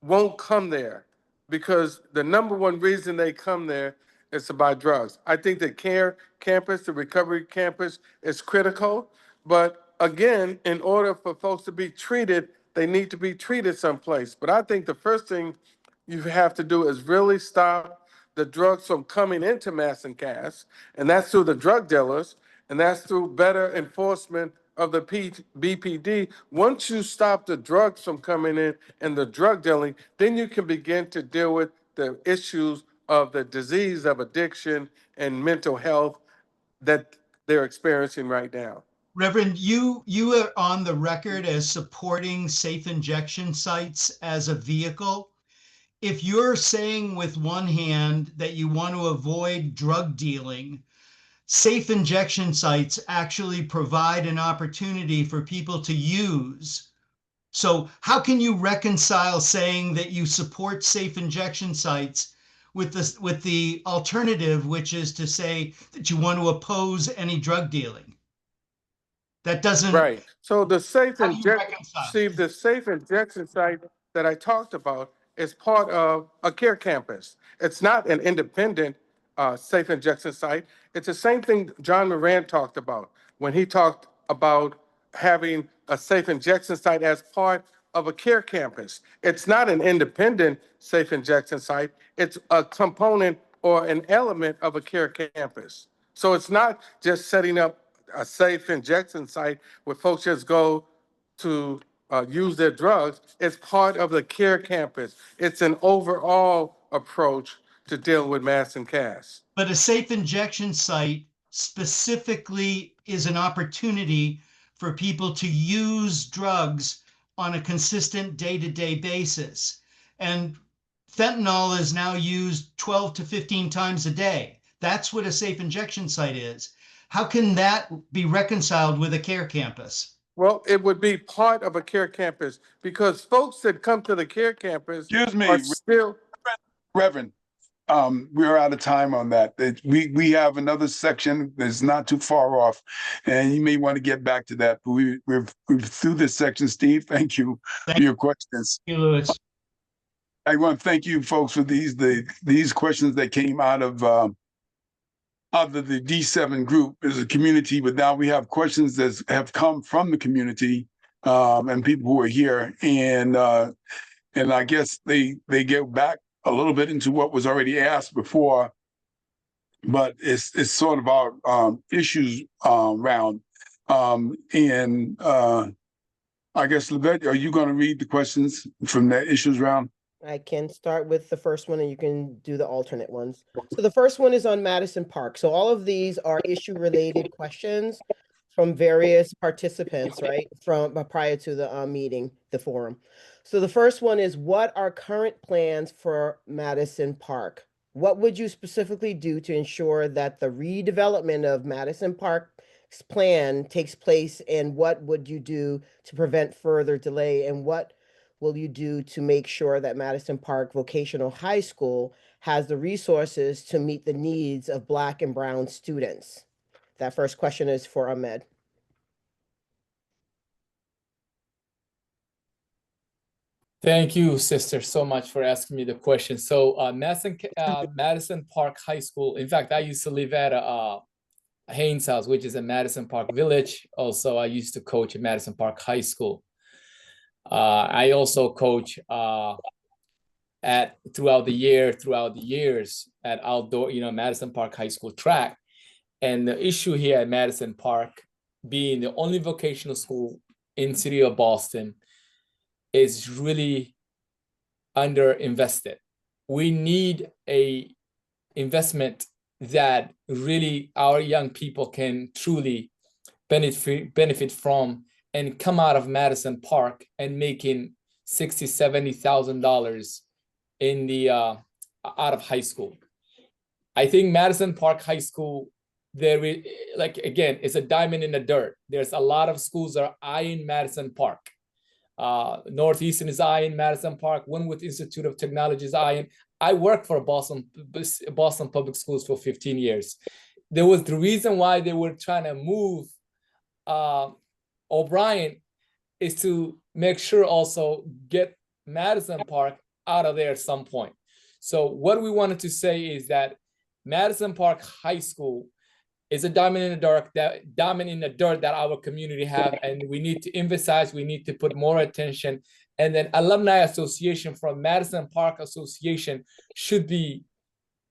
won't come there because the number one reason they come there is to buy drugs. I think the care campus, the recovery campus is critical, but again, in order for folks to be treated, they need to be treated someplace. But I think the first thing you have to do is really stop the drugs from coming into Mass and Cass, and that's through the drug dealers, and that's through better enforcement of the BPD. Once you stop the drugs from coming in and the drug dealing, then you can begin to deal with the issues of the disease of addiction and mental health that they're experiencing right now. Reverend, you are on the record as supporting safe injection sites as a vehicle. If you're saying with one hand that you want to avoid drug dealing, safe injection sites actually provide an opportunity for people to use. So how can you reconcile saying that you support safe injection sites with the alternative, which is to say that you want to oppose any drug dealing? That doesn't. Right. So the safe How do you reconcile? the safe injection site that I talked about is part of a care campus. It's not an independent safe injection site. It's the same thing John Moran talked about when he talked about having a safe injection site as part of a care campus. It's not an independent safe injection site. It's a component or an element of a care campus. So it's not just setting up a safe injection site where folks just go to use their drugs. It's part of the care campus. It's an overall approach to deal with Mass and Cass. But a safe injection site specifically is an opportunity for people to use drugs on a consistent day-to-day basis. And fentanyl is now used 12 to 15 times a day. That's what a safe injection site is. How can that be reconciled with a care campus? Well, it would be part of a care campus because folks that come to the care campus Excuse me, are still. Reverend, we're out of time on that. We have another section that's not too far off, and you may want to get back to that. But we're through this section. Steve, thank you for your questions. Thank you, Louis. I want to thank you folks for these questions that came out of the D7 group as a community, but now we have questions that have come from the community and people who are here, and I guess they get back a little bit into what was already asked before, but it's sort of our issues round. I guess, Livette, are you going to read the questions from that issues round? I can start with the first one and you can do the alternate ones. So the first one is on Madison Park. So all of these are issue-related questions from various participants, right? From prior to the meeting, the forum. So the first one is, what are current plans for Madison Park? What would you specifically do to ensure that the redevelopment of Madison Park's plan takes place, and what would you do to prevent further delay, and what will you do to make sure that Madison Park Vocational High School has the resources to meet the needs of Black and Brown students? That first question is for Ahmed. Thank you, sister, so much for asking me the question. So Madison Park High School, in fact, I used to live at Haynes House, which is in Madison Park Village. Also, I used to coach at Madison Park High School. I also coach throughout the years at outdoor, Madison Park High School track. And the issue here at Madison Park, being the only vocational school in the city of Boston, is really underinvested. We need a investment that really our young people can truly benefit from, and come out of Madison Park and making $60,000-$70,000 in the out of high school. I think Madison Park High School, there is, like, again, it's a diamond in the dirt. There's a lot of schools that are eyeing Madison Park. Northeastern is eyeing Madison Park. Winwood Institute of Technology is eyeing. I worked for Boston Public Schools for 15 years. There was the reason why they were trying to move O'Brien is to make sure also get Madison Park out of there at some point. So what we wanted to say is that Madison Park High School is a diamond in the dirt that our community have, and we need to emphasize, we need to put more attention. And then Alumni Association from Madison Park Association should be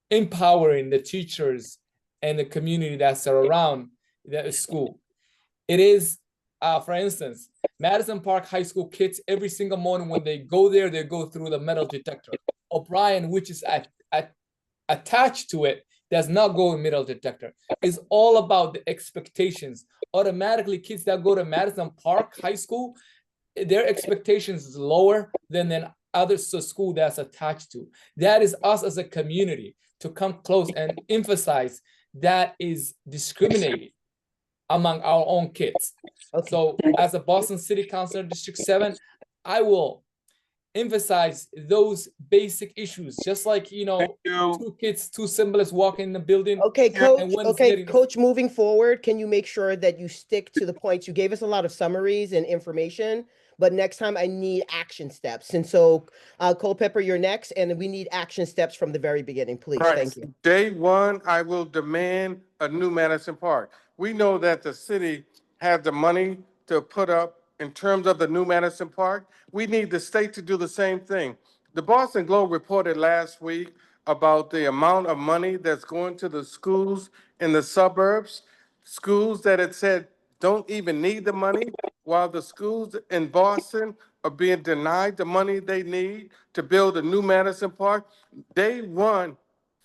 empowering the teachers and the community that's around the school. It is, for instance, Madison Park High School kids, every single morning when they go there, they go through the metal detector. O'Brien, which is attached to it, does not go in metal detector. It's all about the expectations. Automatically, kids that go to Madison Park High School, their expectations is lower than other school that's attached to. That is us as a community to come close and emphasize that is discriminating among our own kids. Okay. So as a Boston City Councilor, District 7, I will emphasize those basic issues, just like, two kids, two symbolists walk in the building. Okay, Coach. Okay, Coach, moving forward, can you make sure that you stick to the points? You gave us a lot of summaries and information, but next time I need action steps. And so, Culpepper, you're next, and we need action steps from the very beginning, please. Right. Thank you. Day one, I will demand a new Madison Park. We know that the city has the money to put up in terms of the new Madison Park. We need the state to do the same thing. The Boston Globe reported last week about the amount of money that's going to the schools in the suburbs, schools that it said don't even need the money, while the schools in Boston are being denied the money they need to build a new Madison Park. Day one,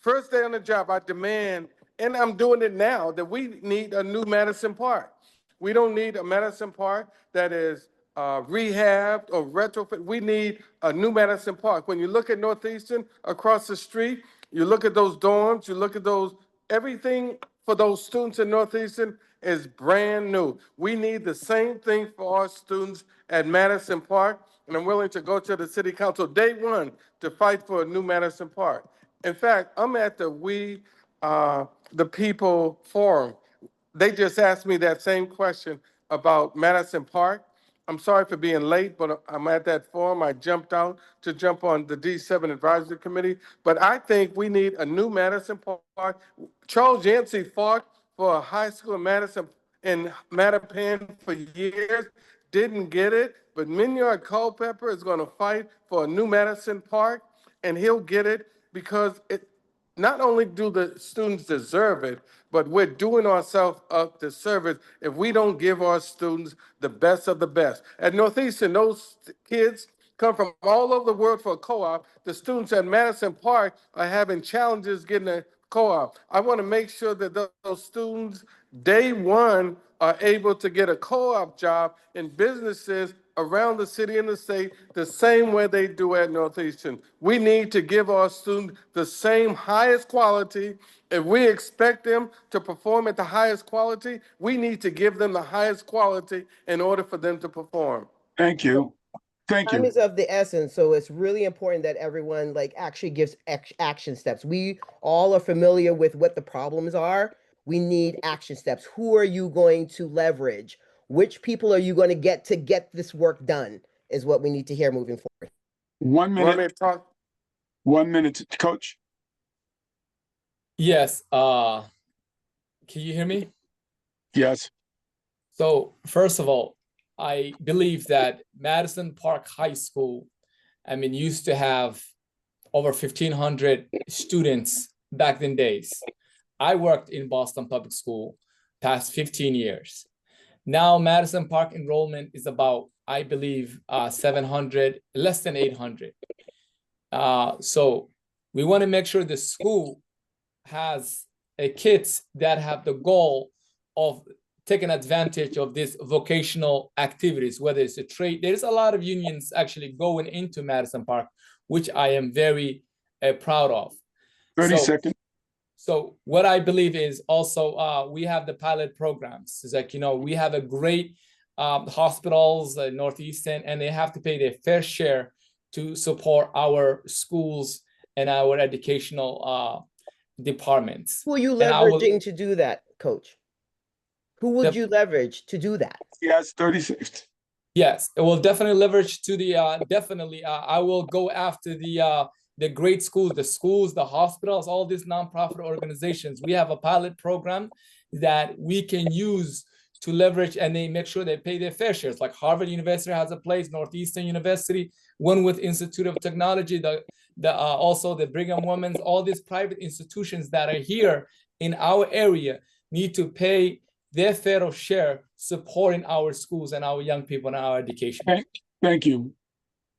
first day on the job, I demand, and I'm doing it now, that we need a new Madison Park. We don't need a Madison Park that is rehabbed or retrofit. We need a new Madison Park. When you look at Northeastern across the street, you look at those dorms, you look at those, everything for those students in Northeastern is brand new. We need the same thing for our students at Madison Park, and I'm willing to go to the city council day one to fight for a new Madison Park. In fact, I'm at the We the People Forum. They just asked me that same question about Madison Park. I'm sorry for being late, but I'm at that forum. I jumped out to jump on the D7 Advisory Committee. But I think we need a new Madison Park. Charles Yancey fought for a high school in Mattapan for years, didn't get it. But Miniard Culpepper is going to fight for a new Madison Park, and he'll get it because not only do the students deserve it, but we're doing ourselves up to service if we don't give our students the best of the best. At Northeastern, those kids come from all over the world for a co-op. The students at Madison Park are having challenges getting a co-op. I want to make sure that those students, day one, are able to get a co-op job in businesses around the city and the state the same way they do at Northeastern. We need to give our students the same highest quality. If we expect them to perform at the highest quality, we need to give them the highest quality in order for them to perform. Thank you. Thank Time you. is of the essence, so it's really important that everyone like actually gives action steps. We all are familiar with what the problems are. We need action steps. Who are you going to leverage? Which people are you going to get this work done is what we need to hear moving forward. 1 Want me minute. to talk? 1 minute, Coach. Yes, can you hear me? Yes. So first of all, I believe that Madison Park High School, used to have over 1,500 students back in days. I worked in Boston Public School past 15 years. Now Madison Park enrollment is about, I believe, 700, less than 800. So we want to make sure the school has kids that have the goal of taking advantage of these vocational activities, whether it's a trade. There's a lot of unions actually going into Madison Park, which I am very proud of. 30 seconds. So what I believe is also we have the pilot programs. It's like, we have a great hospitals, Northeastern, and they have to pay their fair share to support our schools and our educational departments. Who are you leveraging to do that, Coach? Who would you leverage to do that? Yes, 36. Yes, it will definitely leverage to the I will go after the great schools, the hospitals, all these nonprofit organizations. We have a pilot program that we can use to leverage, and they make sure they pay their fair shares. Like Harvard University has a place, Northeastern University, one with Institute of Technology, also the Brigham Women's, all these private institutions that are here in our area need to pay their fair share supporting our schools and our young people and our education. Thank you.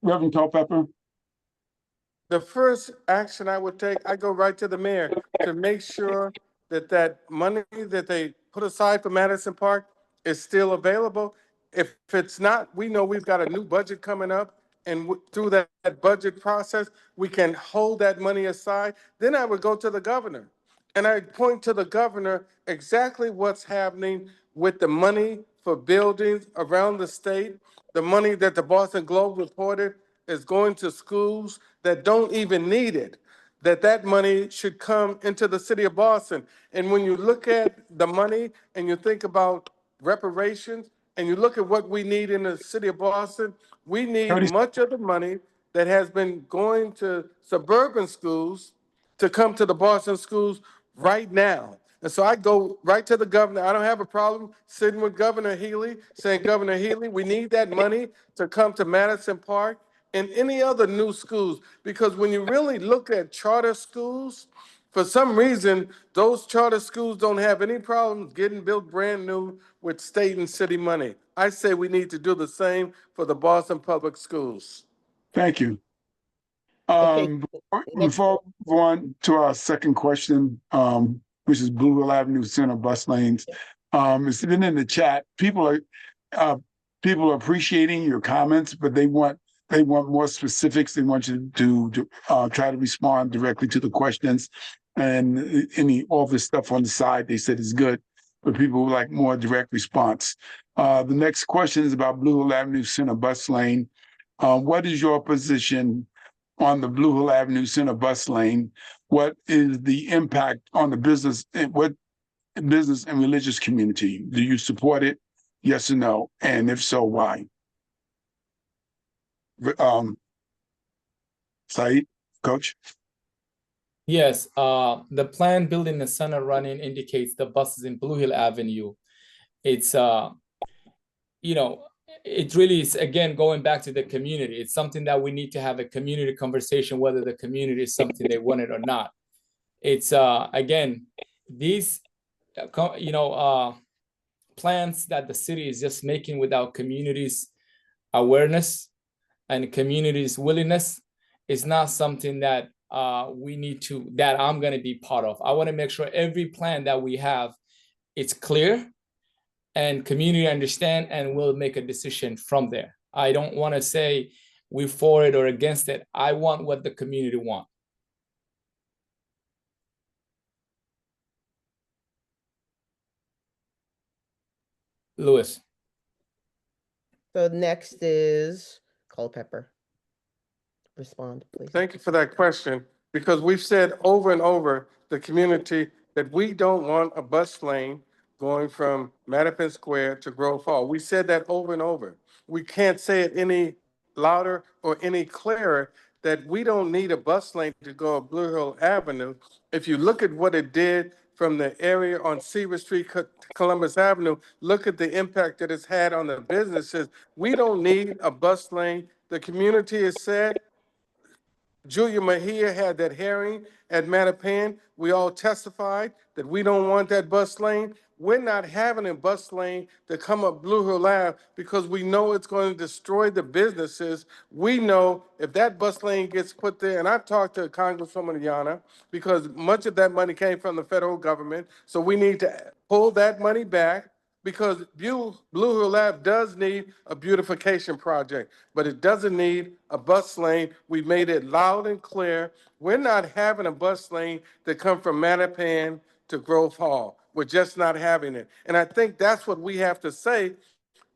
Reverend Culpepper. The first action I would take, I go right to the mayor to make sure that that money that they put aside for Madison Park is still available. If it's not, we know we've got a new budget coming up, and through that budget process, we can hold that money aside. Then I would go to the governor, and I point to the governor exactly what's happening with the money for buildings around the state, the money that the Boston Globe reported is going to schools that don't even need it, that money should come into the city of Boston. And when you look at the money and you think about reparations and you look at what we need in the city of Boston, we need much of the money that has been going to suburban schools to come to the Boston schools right now. And so I go right to the governor. I don't have a problem sitting with Governor Healy, saying, Governor Healy, we need that money to come to Madison Park and any other new schools. Because when you really look at charter schools, for some reason, those charter schools don't have any problems getting built brand new with state and city money. I say we need to do the same for the Boston Public Schools. Thank you. Okay. Before we go on to our second question, which is Blue Hill Avenue Center bus lanes, it's been in the chat. People are appreciating your comments, but they want more specifics. They want you to try to respond directly to the questions, and all this stuff on the side they said is good, but people would like more direct response. The next question is about Blue Hill Avenue Center bus lane. What is your position on the Blue Hill Avenue Center bus lane? What is the impact on the business and religious community? Do you support it? Yes or no? And if so, why? Said, Coach? Yes, the plan building the center running indicates the buses in Blue Hill Avenue. It's, it really is, again, going back to the community. It's something that we need to have a community conversation, whether the community is something they want it or not. It's, again, these, plans that the city is just making without communities' awareness and the community's willingness is not something that that I'm going to be part of. I want to make sure every plan that we have, it's clear and community understand, and we'll make a decision from there. I don't want to say we're for it or against it. I want what the community want. Louis. So next is Culpepper. Respond, please. Thank you for that question, because we've said over and over the community that we don't want a bus lane going from Madison Square to Grove Hall. We said that over and over. We can't say it any louder or any clearer that we don't need a bus lane to go up Blue Hill Avenue. If you look at what it did from the area on Seaver Street to Columbus Avenue, look at the impact that it's had on the businesses. We don't need a bus lane. The community has said, Julia Mejia had that hearing at Mattapan. We all testified that we don't want that bus lane. We're not having a bus lane to come up Blue Hill Ave because we know it's going to destroy the businesses. We know if that bus lane gets put there, and I've talked to Congresswoman Dianne, because much of that money came from the federal government, so we need to pull that money back, because Blue Hill Ave does need a beautification project, but it doesn't need a bus lane. We made it loud and clear. We're not having a bus lane that come from Mattapan to Grove Hall. We're just not having it. And I think that's what we have to say.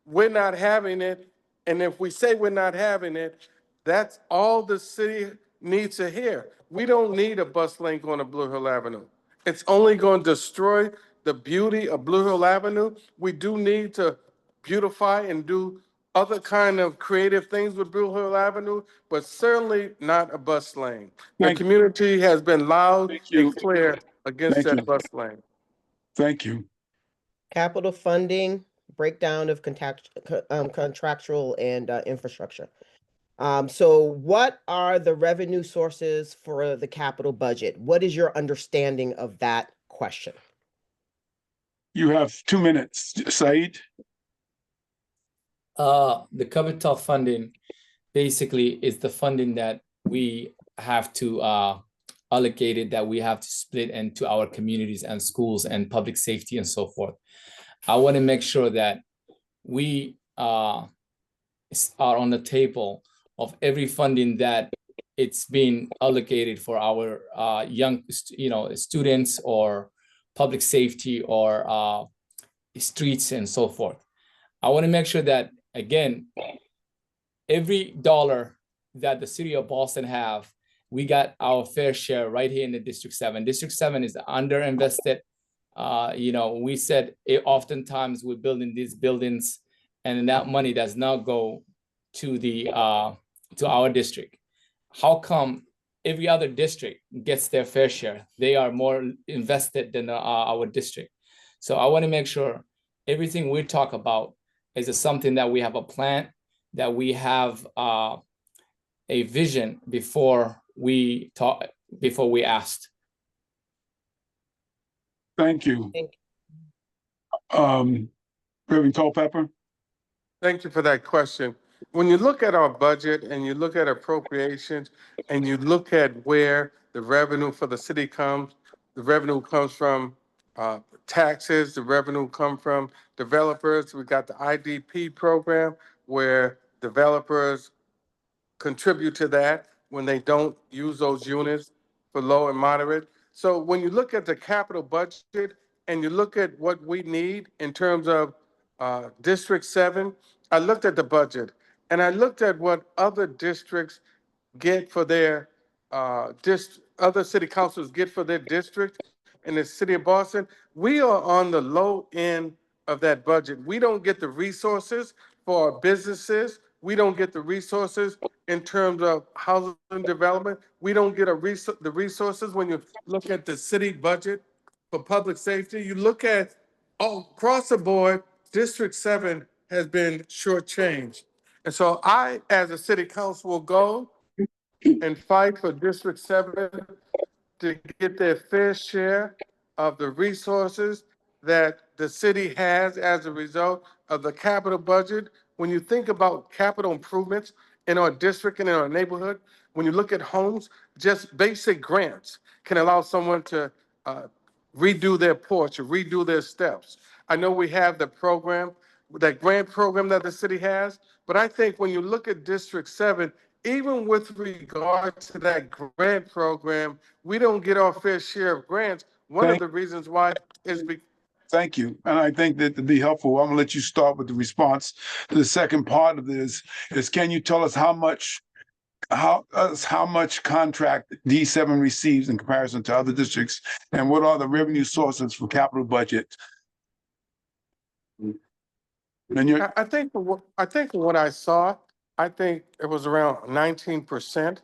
We're not having it. And if we say we're not having it, that's all the city needs to hear. We don't need a bus lane going to Blue Hill Avenue. It's only going to destroy the beauty of Blue Hill Avenue. We do need to beautify and do other kind of creative things with Blue Hill Avenue, but certainly not a bus lane. The community has been loud and clear against that bus lane. Thank you. Capital funding, breakdown of contractual and infrastructure. So what are the revenue sources for the capital budget? What is your understanding of that question? You have 2 minutes, Said. The capital funding basically is the funding that we have to allocate it, that we have to split into our communities and schools and public safety and so forth. I want to make sure that we are on the table of every funding that it's being allocated for our young, students or public safety or streets and so forth. I want to make sure that, again, every dollar that the city of Boston have, we got our fair share right here in the District 7. District 7 is underinvested. We said oftentimes we're building these buildings and that money does not go to to our district. How come every other district gets their fair share? They are more invested than our district. So I want to make sure everything we talk about is something that we have a plan, that we have a vision before we asked. Thank you. Reverend Culpepper. Thank you for that question. When you look at our budget and you look at appropriations and you look at where the revenue for the city comes, the revenue comes from taxes, the revenue comes from developers. We got the IDP program where developers contribute to that when they don't use those units for low and moderate. So when you look at the capital budget and you look at what we need in terms of District 7, I looked at the budget and I looked at what other districts get for their other city councils get for their district in the city of Boston. We are on the low end of that budget. We don't get the resources for our businesses. We don't get the resources in terms of housing development. We don't get the resources when you look at the city budget for public safety. You look at across the board, District 7 has been shortchanged. And so I, as a city council, will go and fight for District 7 to get their fair share of the resources that the city has as a result of the capital budget. When you think about capital improvements in our district and in our neighborhood. When you look at homes, just basic grants can allow someone to redo their porch or redo their steps. I know we have the program, that grant program that the city has, but I think when you look at District 7, even with regard to that grant program, we don't get our fair share of grants. One of the reasons why is because Thank you. And I think that to be helpful, I'm gonna let you start with the response. The second part of this is, can you tell us how much contract D7 receives in comparison to other districts, and what are the revenue sources for capital budget? And you're, I think from what I saw, I think it was around 19%.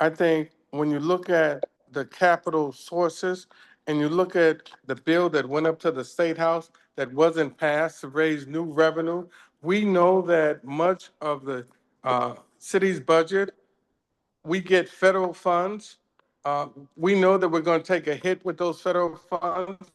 I think when you look at the capital sources and you look at the bill that went up to the State House that wasn't passed to raise new revenue, we know that much of the city's budget, we get federal funds. We know that we're going to take a hit with those federal funds.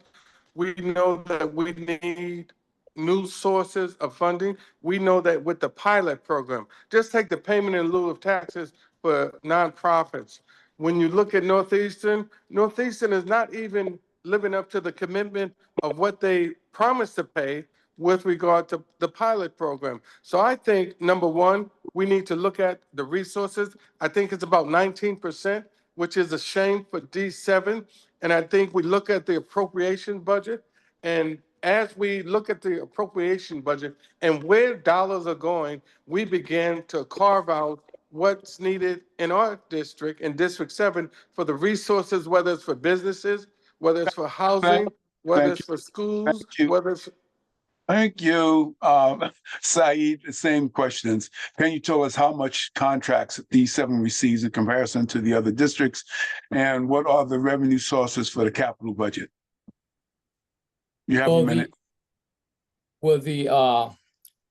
We know that we need new sources of funding. We know that with the pilot program, just take the payment in lieu of taxes for nonprofits. When you look at Northeastern is not even living up to the commitment of what they promised to pay with regard to the pilot program. So I think, number one, we need to look at the resources. I think it's about 19%, which is a shame for D7. And I think we look at the appropriation budget, and as we look at the appropriation budget and where dollars are going, we begin to carve out what's needed in our district, in District 7, for the resources, whether it's for businesses, whether it's for housing, whether it's for schools, whether it's... Thank you. Saeed, the same questions. Can you tell us how much contracts D7 receives in comparison to the other districts? And what are the revenue sources for the capital budget? You have a minute.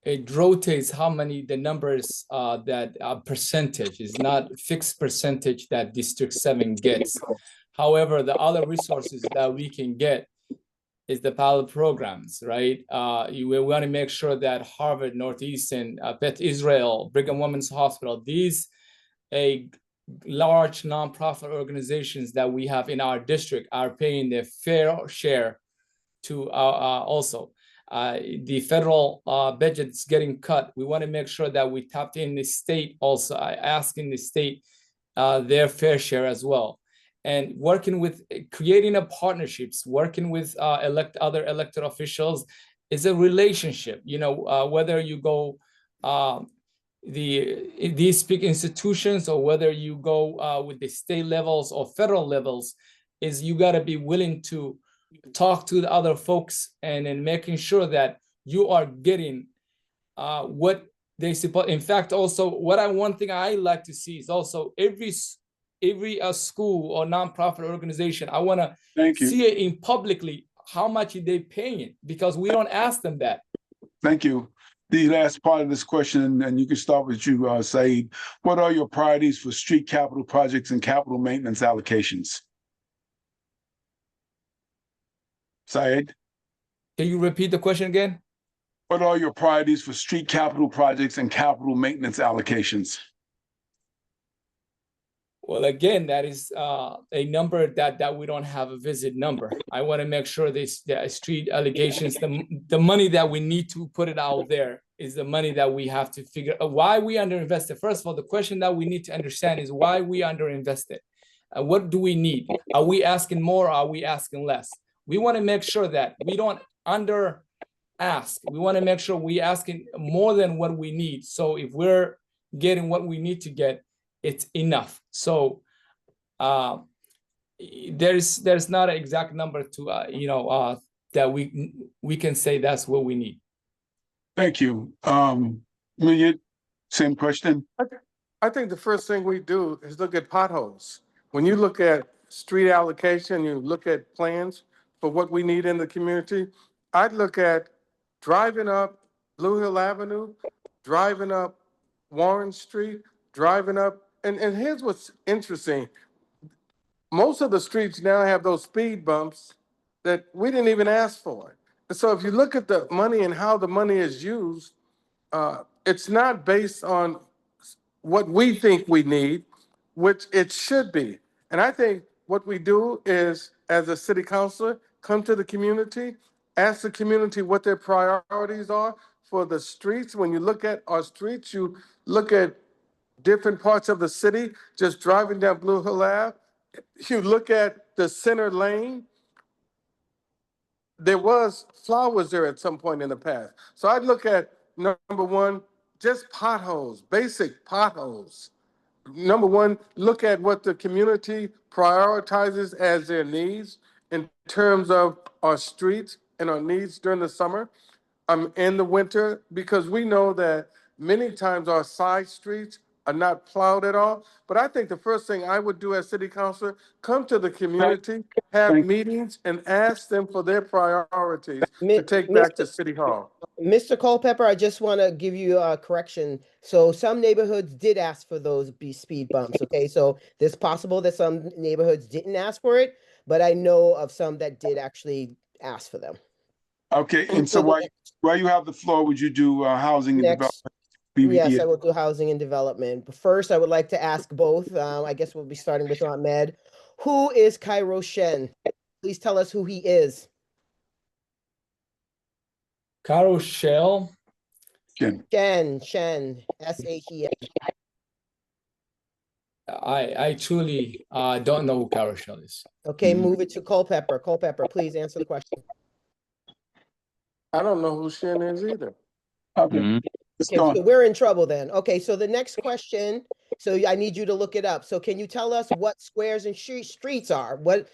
It rotates how many, the numbers that percentage is not fixed percentage that District 7 gets. However, the other resources that we can get is the pilot programs, right? We want to make sure that Harvard, Northeastern, Beth Israel, Brigham Women's Hospital, these large nonprofit organizations that we have in our district are paying their fair share to also. The federal budget is getting cut. We want to make sure that we tapped in the state also, asking the state their fair share as well. And working with, creating a partnerships, working with other elected officials is a relationship. You know, whether you go these big institutions or whether you go with the state levels or federal levels, is you got to be willing to talk to the other folks and making sure that you are getting what they support. In fact, also one thing I like to see is also every school or nonprofit organization, I want to see it in publicly how much they paying, because we don't ask them that. Thank you. The last part of this question, and you can start with you, Saeed. What are your priorities for street capital projects and capital maintenance allocations? Saeed? Can you repeat the question again? What are your priorities for street capital projects and capital maintenance allocations? Well, again, that is a number that we don't have a visit number. I want to make sure the street allegations, the money that we need to put it out there is the money that we have to figure out why we underinvested. First of all, the question that we need to understand is why we underinvested. What do we need? Are we asking more? Or are we asking less? We want to make sure that we don't under ask. We want to make sure we asking more than what we need. So if we're getting what we need to get, it's enough. So there's not an exact number to that we can say that's what we need. Thank you. Miniard, same question. I think the first thing we do is look at potholes. When you look at street allocation, you look at plans for what we need in the community, I'd look at driving up Blue Hill Avenue, driving up Warren Street, driving up, and here's what's interesting. Most of the streets now have those speed bumps that we didn't even ask for. And so if you look at the money and how the money is used, it's not based on what we think we need, which it should be. And I think what we do is, as a city councilor, come to the community, ask the community what their priorities are for the streets. When you look at our streets, you look at different parts of the city, just driving down Blue Hill Ave. You look at the center lane, there was flowers there at some point in the past. So I'd look at number one, just potholes, basic potholes. Number one, look at what the community prioritizes as their needs in terms of our streets and our needs during the summer, in the winter, because we know that many times our side streets are not plowed at all. But I think the first thing I would do as city councilor, come to the community, have meetings and ask them for their priorities to take back to City Hall. Mr. Culpepper, I just want to give you a correction. So some neighborhoods did ask for those speed bumps, okay? So it's possible that some neighborhoods didn't ask for it, but I know of some that did actually ask for them. Okay, and so while you have the floor, would you do housing and development? Yes, I will do housing and development. But first, I would like to ask both. I guess we'll be starting with Ahmed. Who is Cairo Shen? Please tell us who he is. Caro Shell. Shen, S-H-E-N. I truly don't know who Caro Shell is. Okay, move it to Culpepper. Culpepper, please answer the question. I don't know who Shen is either. okay. Okay, so we're in trouble then. Okay, so the next question, so I need you to look it up. So can you tell us what squares and streets are? What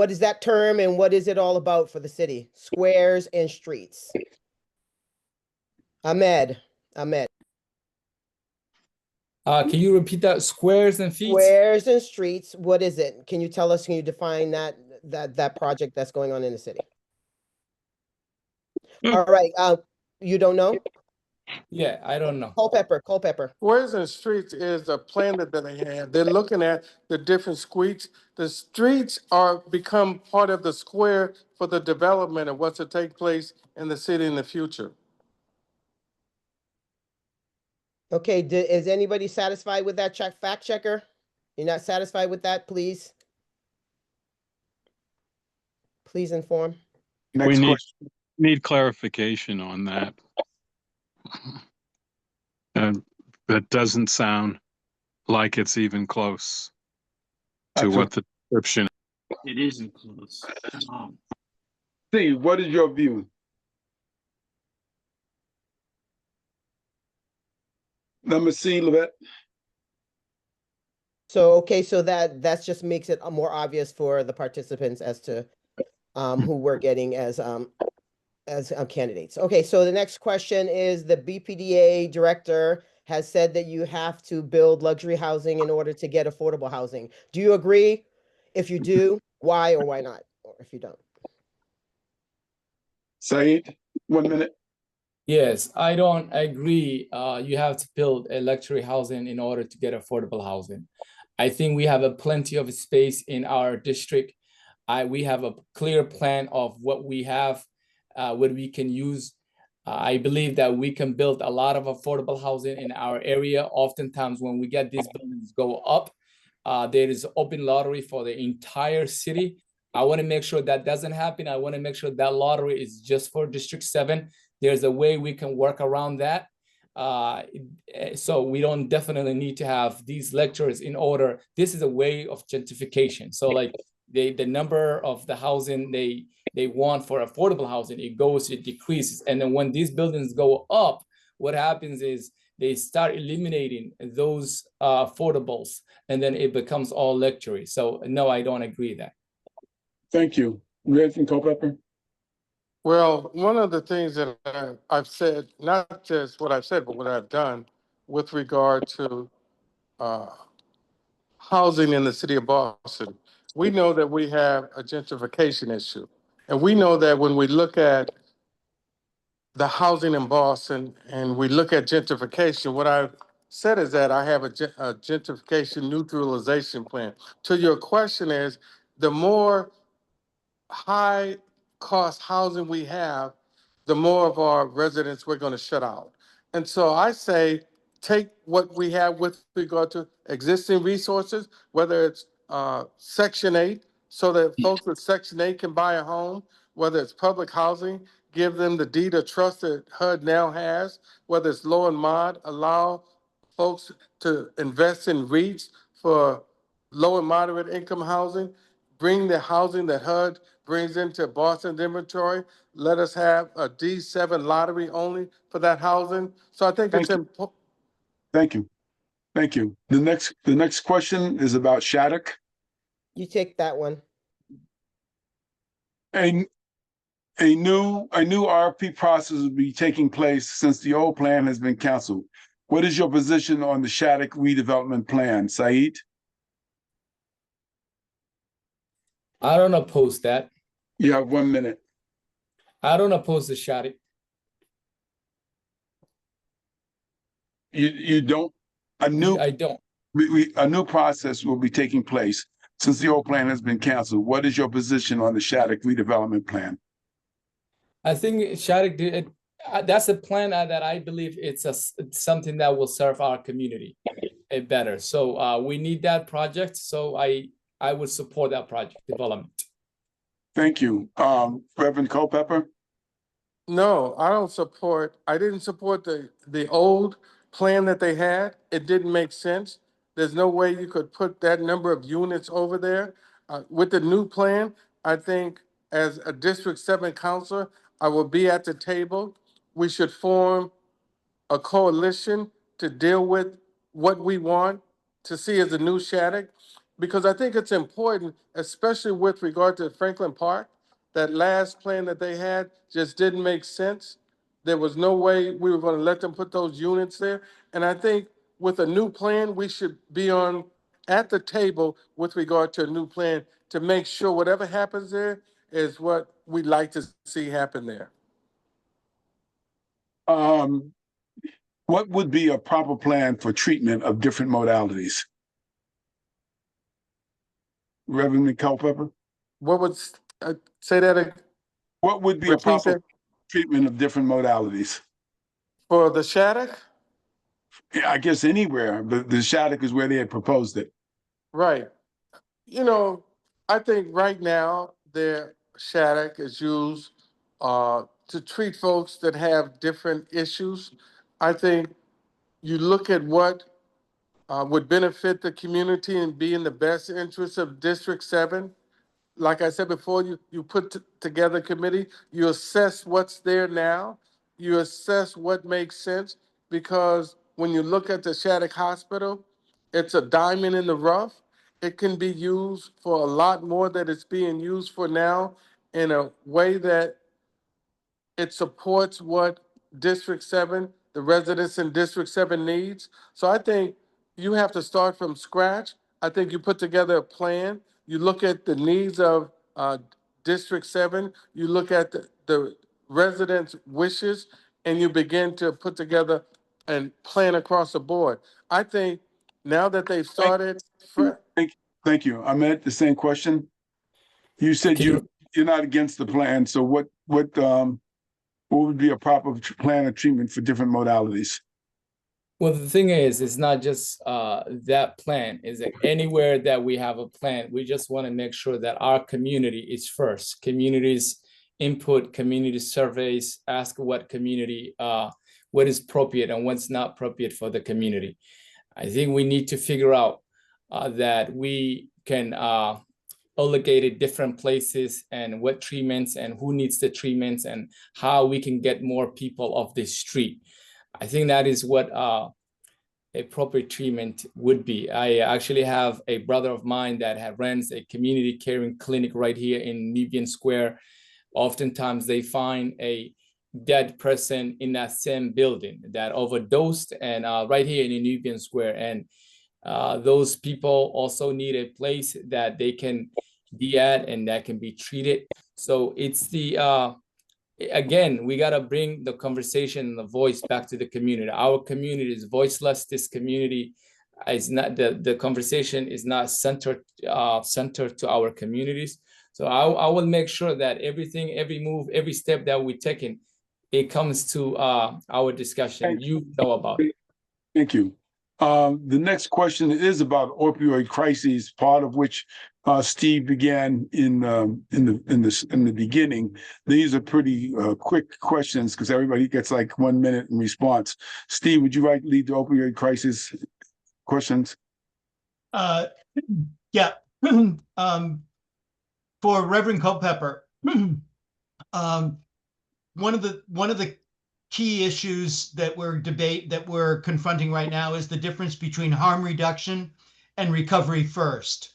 is that term and what is it all about for the city? Squares and streets. Ahmed. Can you repeat that? Squares and feet? Squares and streets, what is it? Can you tell us, can you define that project that's going on in the city? All right, you don't know? Yeah, I don't know. Culpepper. Squares and Streets is a plan that they have. They're looking at the different streets. The streets are become part of the square for the development of what's to take place in the city in the future. Okay, is anybody satisfied with that fact checker? You're not satisfied with that, please? Please inform. Next question. Need clarification on that. That doesn't sound like it's even close to what the description. It isn't close. Steve, what is your view? Number C, Levette. So, okay, so that just makes it more obvious for the participants as to who we're getting as candidates. Okay, so the next question is the BPDA director has said that you have to build luxury housing in order to get affordable housing. Do you agree? If you do, why or why not? Or if you don't? Said, 1 minute. Yes, I don't agree. You have to build a luxury housing in order to get affordable housing. I think we have plenty of space in our district. We have a clear plan of what we have, what we can use. I believe that we can build a lot of affordable housing in our area. Oftentimes when we get these buildings go up, there is open lottery for the entire city. I want to make sure that doesn't happen. I want to make sure that lottery is just for District 7. There's a way we can work around that. So we don't definitely need to have these lectures in order. This is a way of gentrification. So like the number of the housing they want for affordable housing, it decreases. And then when these buildings go up, what happens is they start eliminating those affordables, and then it becomes all luxury. So no, I don't agree with that. Thank you. Red from Culpepper. Well, one of the things that I've said, not just what I've said, but what I've done with regard to housing in the city of Boston, we know that we have a gentrification issue. And we know that when we look at the housing in Boston and we look at gentrification, what I've said is that I have a gentrification neutralization plan. To your question is, the more high cost housing we have, the more of our residents we're going to shut out. And so I say take what we have with regard to existing resources, whether it's Section 8, so that folks with Section 8 can buy a home, whether it's public housing, give them the deed of trust that HUD now has, whether it's low and mod, allow folks to invest in REITs for low and moderate income housing, bring the housing that HUD brings into Boston's inventory. Let us have a D7 lottery only for that housing. So I think it's important. Thank you. Thank you. The next question is about Shattuck. You take that one. A new RFP process will be taking place since the old plan has been canceled. What is your position on the Shattuck redevelopment plan, Said? I don't oppose that. You have 1 minute. I don't oppose the Shattuck. You don't? I don't. A new process will be taking place since the old plan has been canceled. What is your position on the Shattuck redevelopment plan? I think Shattuck, that's a plan that I believe it's something that will serve our community better. So we need that project. So I would support that project development. Thank you. Reverend Culpepper? No, I didn't support the old plan that they had. It didn't make sense. There's no way you could put that number of units over there. With the new plan, I think as a District 7 counselor, I will be at the table. We should form a coalition to deal with what we want to see as a new Shattuck, because I think it's important, especially with regard to Franklin Park. That last plan that they had just didn't make sense. There was no way we were going to let them put those units there. And I think with a new plan, we should be at the table with regard to a new plan to make sure whatever happens there is what we'd like to see happen there. What would be a proper plan for treatment of different modalities? Reverend Culpepper? What would, say that again? What would be a proper treatment of different modalities? For the Shattuck? Yeah, I guess anywhere, but the Shattuck is where they had proposed it. Right. You know, I think right now their Shattuck is used to treat folks that have different issues. I think you look at what would benefit the community and be in the best interest of District 7. Like I said before, you put together a committee, you assess what's there now, you assess what makes sense, because when you look at the Shattuck Hospital, it's a diamond in the rough. It can be used for a lot more that it's being used for now in a way that it supports what District 7, the residents in District 7 needs. So I think you have to start from scratch. I think you put together a plan. You look at the needs of District 7. You look at the residents' wishes, and you begin to put together and plan across the board. I think now that they've started. Thank you. Ahmed, the same question. You said you're not against the plan. So what would be a proper plan of treatment for different modalities? Well, the thing is, it's not just that plan. Is that anywhere that we have a plan, we just want to make sure that our community is first. Communities input, community surveys, ask what community, what is appropriate and what's not appropriate for the community. I think we need to figure out that we can allocate it different places and what treatments and who needs the treatments and how we can get more people off the street. I think that is what appropriate treatment would be. I actually have a brother of mine that runs a community caring clinic right here in Nubian Square. Oftentimes they find a dead person in that same building that overdosed and right here in Nubian Square. And those people also need a place that they can be at and that can be treated. So it's the again, we got to bring the conversation and the voice back to the community. Our community is voiceless. This community is not, the conversation is not centered to our communities. So I will make sure that everything, every move, every step that we're taking, it comes to our discussion. You know about it. Thank you. The next question is about opioid crises, part of which Steve began in the beginning. These are pretty quick questions because everybody gets like 1 minute in response. Steve, would you like to lead the opioid crisis questions? Yeah. For Reverend Culpepper, one of the key issues that we're confronting right now is the difference between harm reduction and recovery first.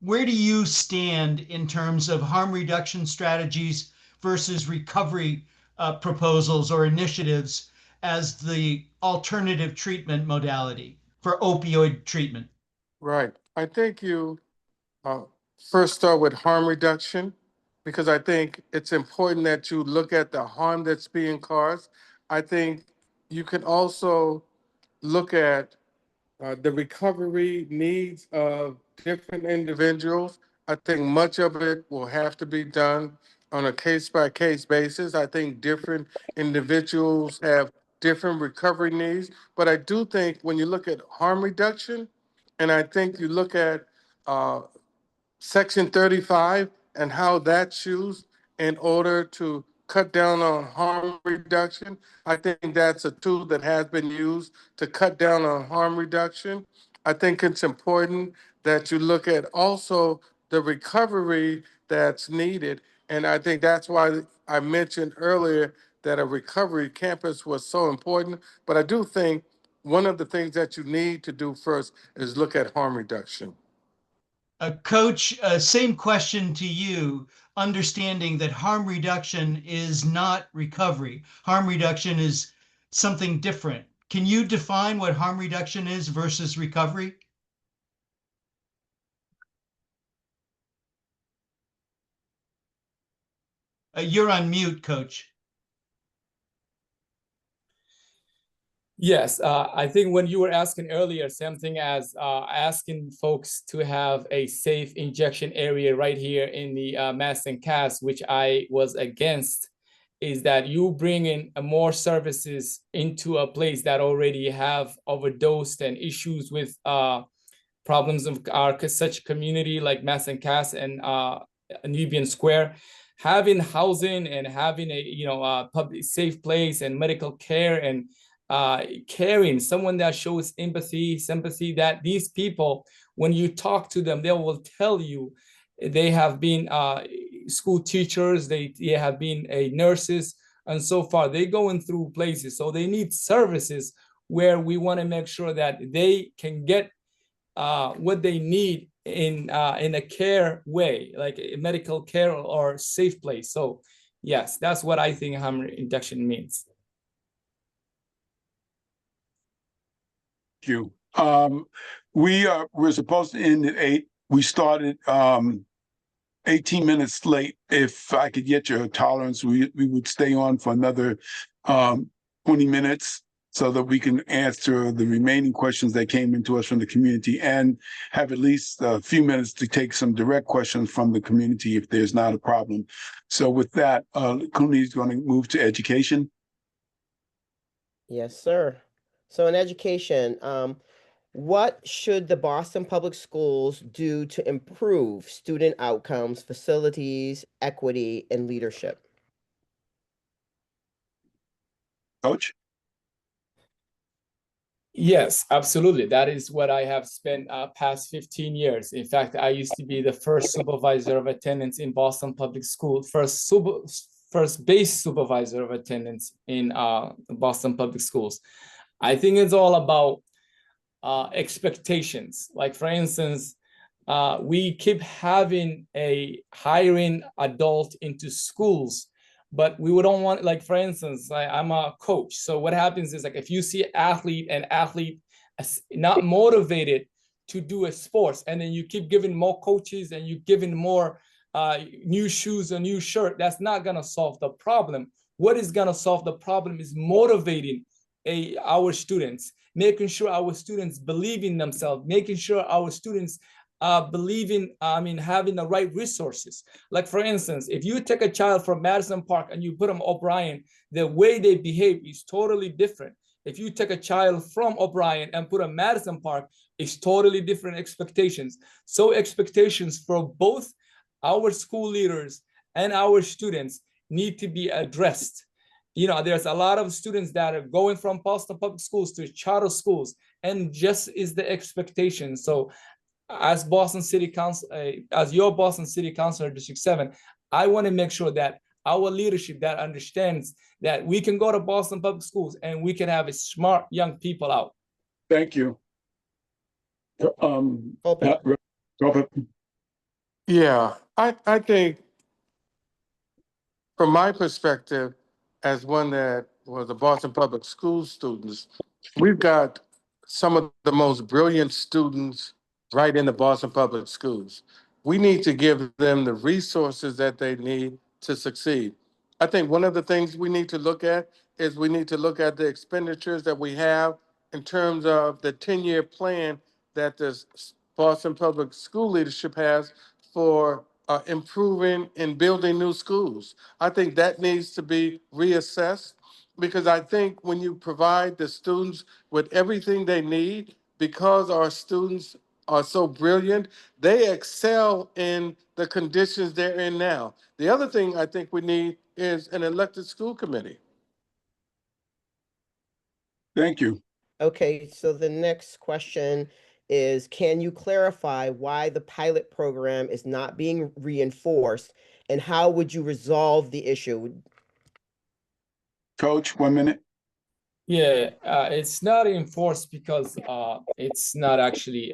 Where do you stand in terms of harm reduction strategies versus recovery proposals or initiatives as the alternative treatment modality for opioid treatment? Right. I think you first start with harm reduction, because I think it's important that you look at the harm that's being caused. I think you can also look at the recovery needs of different individuals. I think much of it will have to be done on a case-by-case basis. I think different individuals have different recovery needs, but I do think when you look at harm reduction, and I think you look at Section 35 and how that's used in order to cut down on harm reduction. I think that's a tool that has been used to cut down on harm reduction. I think it's important that you look at also the recovery that's needed. And I think that's why I mentioned earlier that a recovery campus was so important. But I do think one of the things that you need to do first is look at harm reduction. Coach, same question to you, understanding that harm reduction is not recovery. Harm reduction is something different. Can you define what harm reduction is versus recovery? You're on mute, Coach. Yes, I think when you were asking earlier, something as asking folks to have a safe injection area right here in the Madison Cass, which I was against, is that you bring in more services into a place that already have overdosed and issues with problems of our such community like Madison Cass and Nubian Square. Having housing and having a public safe place and medical care and caring, someone that shows empathy, sympathy, that these people, when you talk to them, they will tell you they have been school teachers, they have been nurses, and so far they're going through places. So they need services where we want to make sure that they can get what they need in a care way, like a medical care or safe place. So yes, that's what I think harm reduction means. You. We're supposed to end at 8. We started 18 minutes late. If I could get your tolerance, we would stay on for another 20 minutes so that we can answer the remaining questions that came into us from the community and have at least a few minutes to take some direct questions from the community if there's not a problem. So with that, Cooney is going to move to education. Yes, sir. So in education, what should the Boston Public Schools do to improve student outcomes, facilities, equity, and leadership? Coach? Yes, absolutely. That is what I have spent past 15 years. In fact, I used to be the first supervisor of attendance in Boston Public School, first base supervisor of attendance in Boston Public Schools. I think it's all about expectations. Like for instance, we keep having a hiring adult into schools, but we don't want, like for instance, I'm a coach. So what happens is like if you see an athlete not motivated to do a sports, and then you keep giving more coaches and you giving more new shoes, a new shirt, that's not gonna solve the problem. What is gonna solve the problem is motivating our students, making sure our students believe in themselves, making sure our students having the right resources. Like for instance, if you take a child from Madison Park and you put them O'Brien, the way they behave is totally different. If you take a child from O'Brien and put a Madison Park, it's totally different expectations. So expectations for both our school leaders and our students need to be addressed. You know, there's a lot of students that are going from Boston Public Schools to charter schools, and just is the expectation. So as Boston City Council, as your Boston City Councilor, District 7, I want to make sure that our leadership that understands that we can go to Boston Public Schools and we can have a smart young people out. Thank you. Culpepper. Yeah, I think from my perspective, as one that was a Boston Public School student, we've got some of the most brilliant students right in the Boston Public Schools. We need to give them the resources that they need to succeed. I think one of the things we need to look at is we need to look at the expenditures that we have in terms of the 10-year plan that the Boston Public School leadership has for improving and building new schools. I think that needs to be reassessed because I think when you provide the students with everything they need, because our students are so brilliant, they excel in the conditions they're in now. The other thing I think we need is an elected school committee. Thank you. Okay, so the next question is, can you clarify why the pilot program is not being reinforced, and how would you resolve the issue? Coach, 1 minute. Yeah, it's not enforced because it's not actually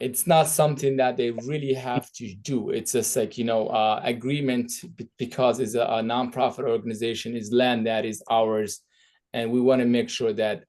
it's not something that they really have to do. It's just like, you know, agreement because it's a nonprofit organization, is land that is ours. And we want to make sure that,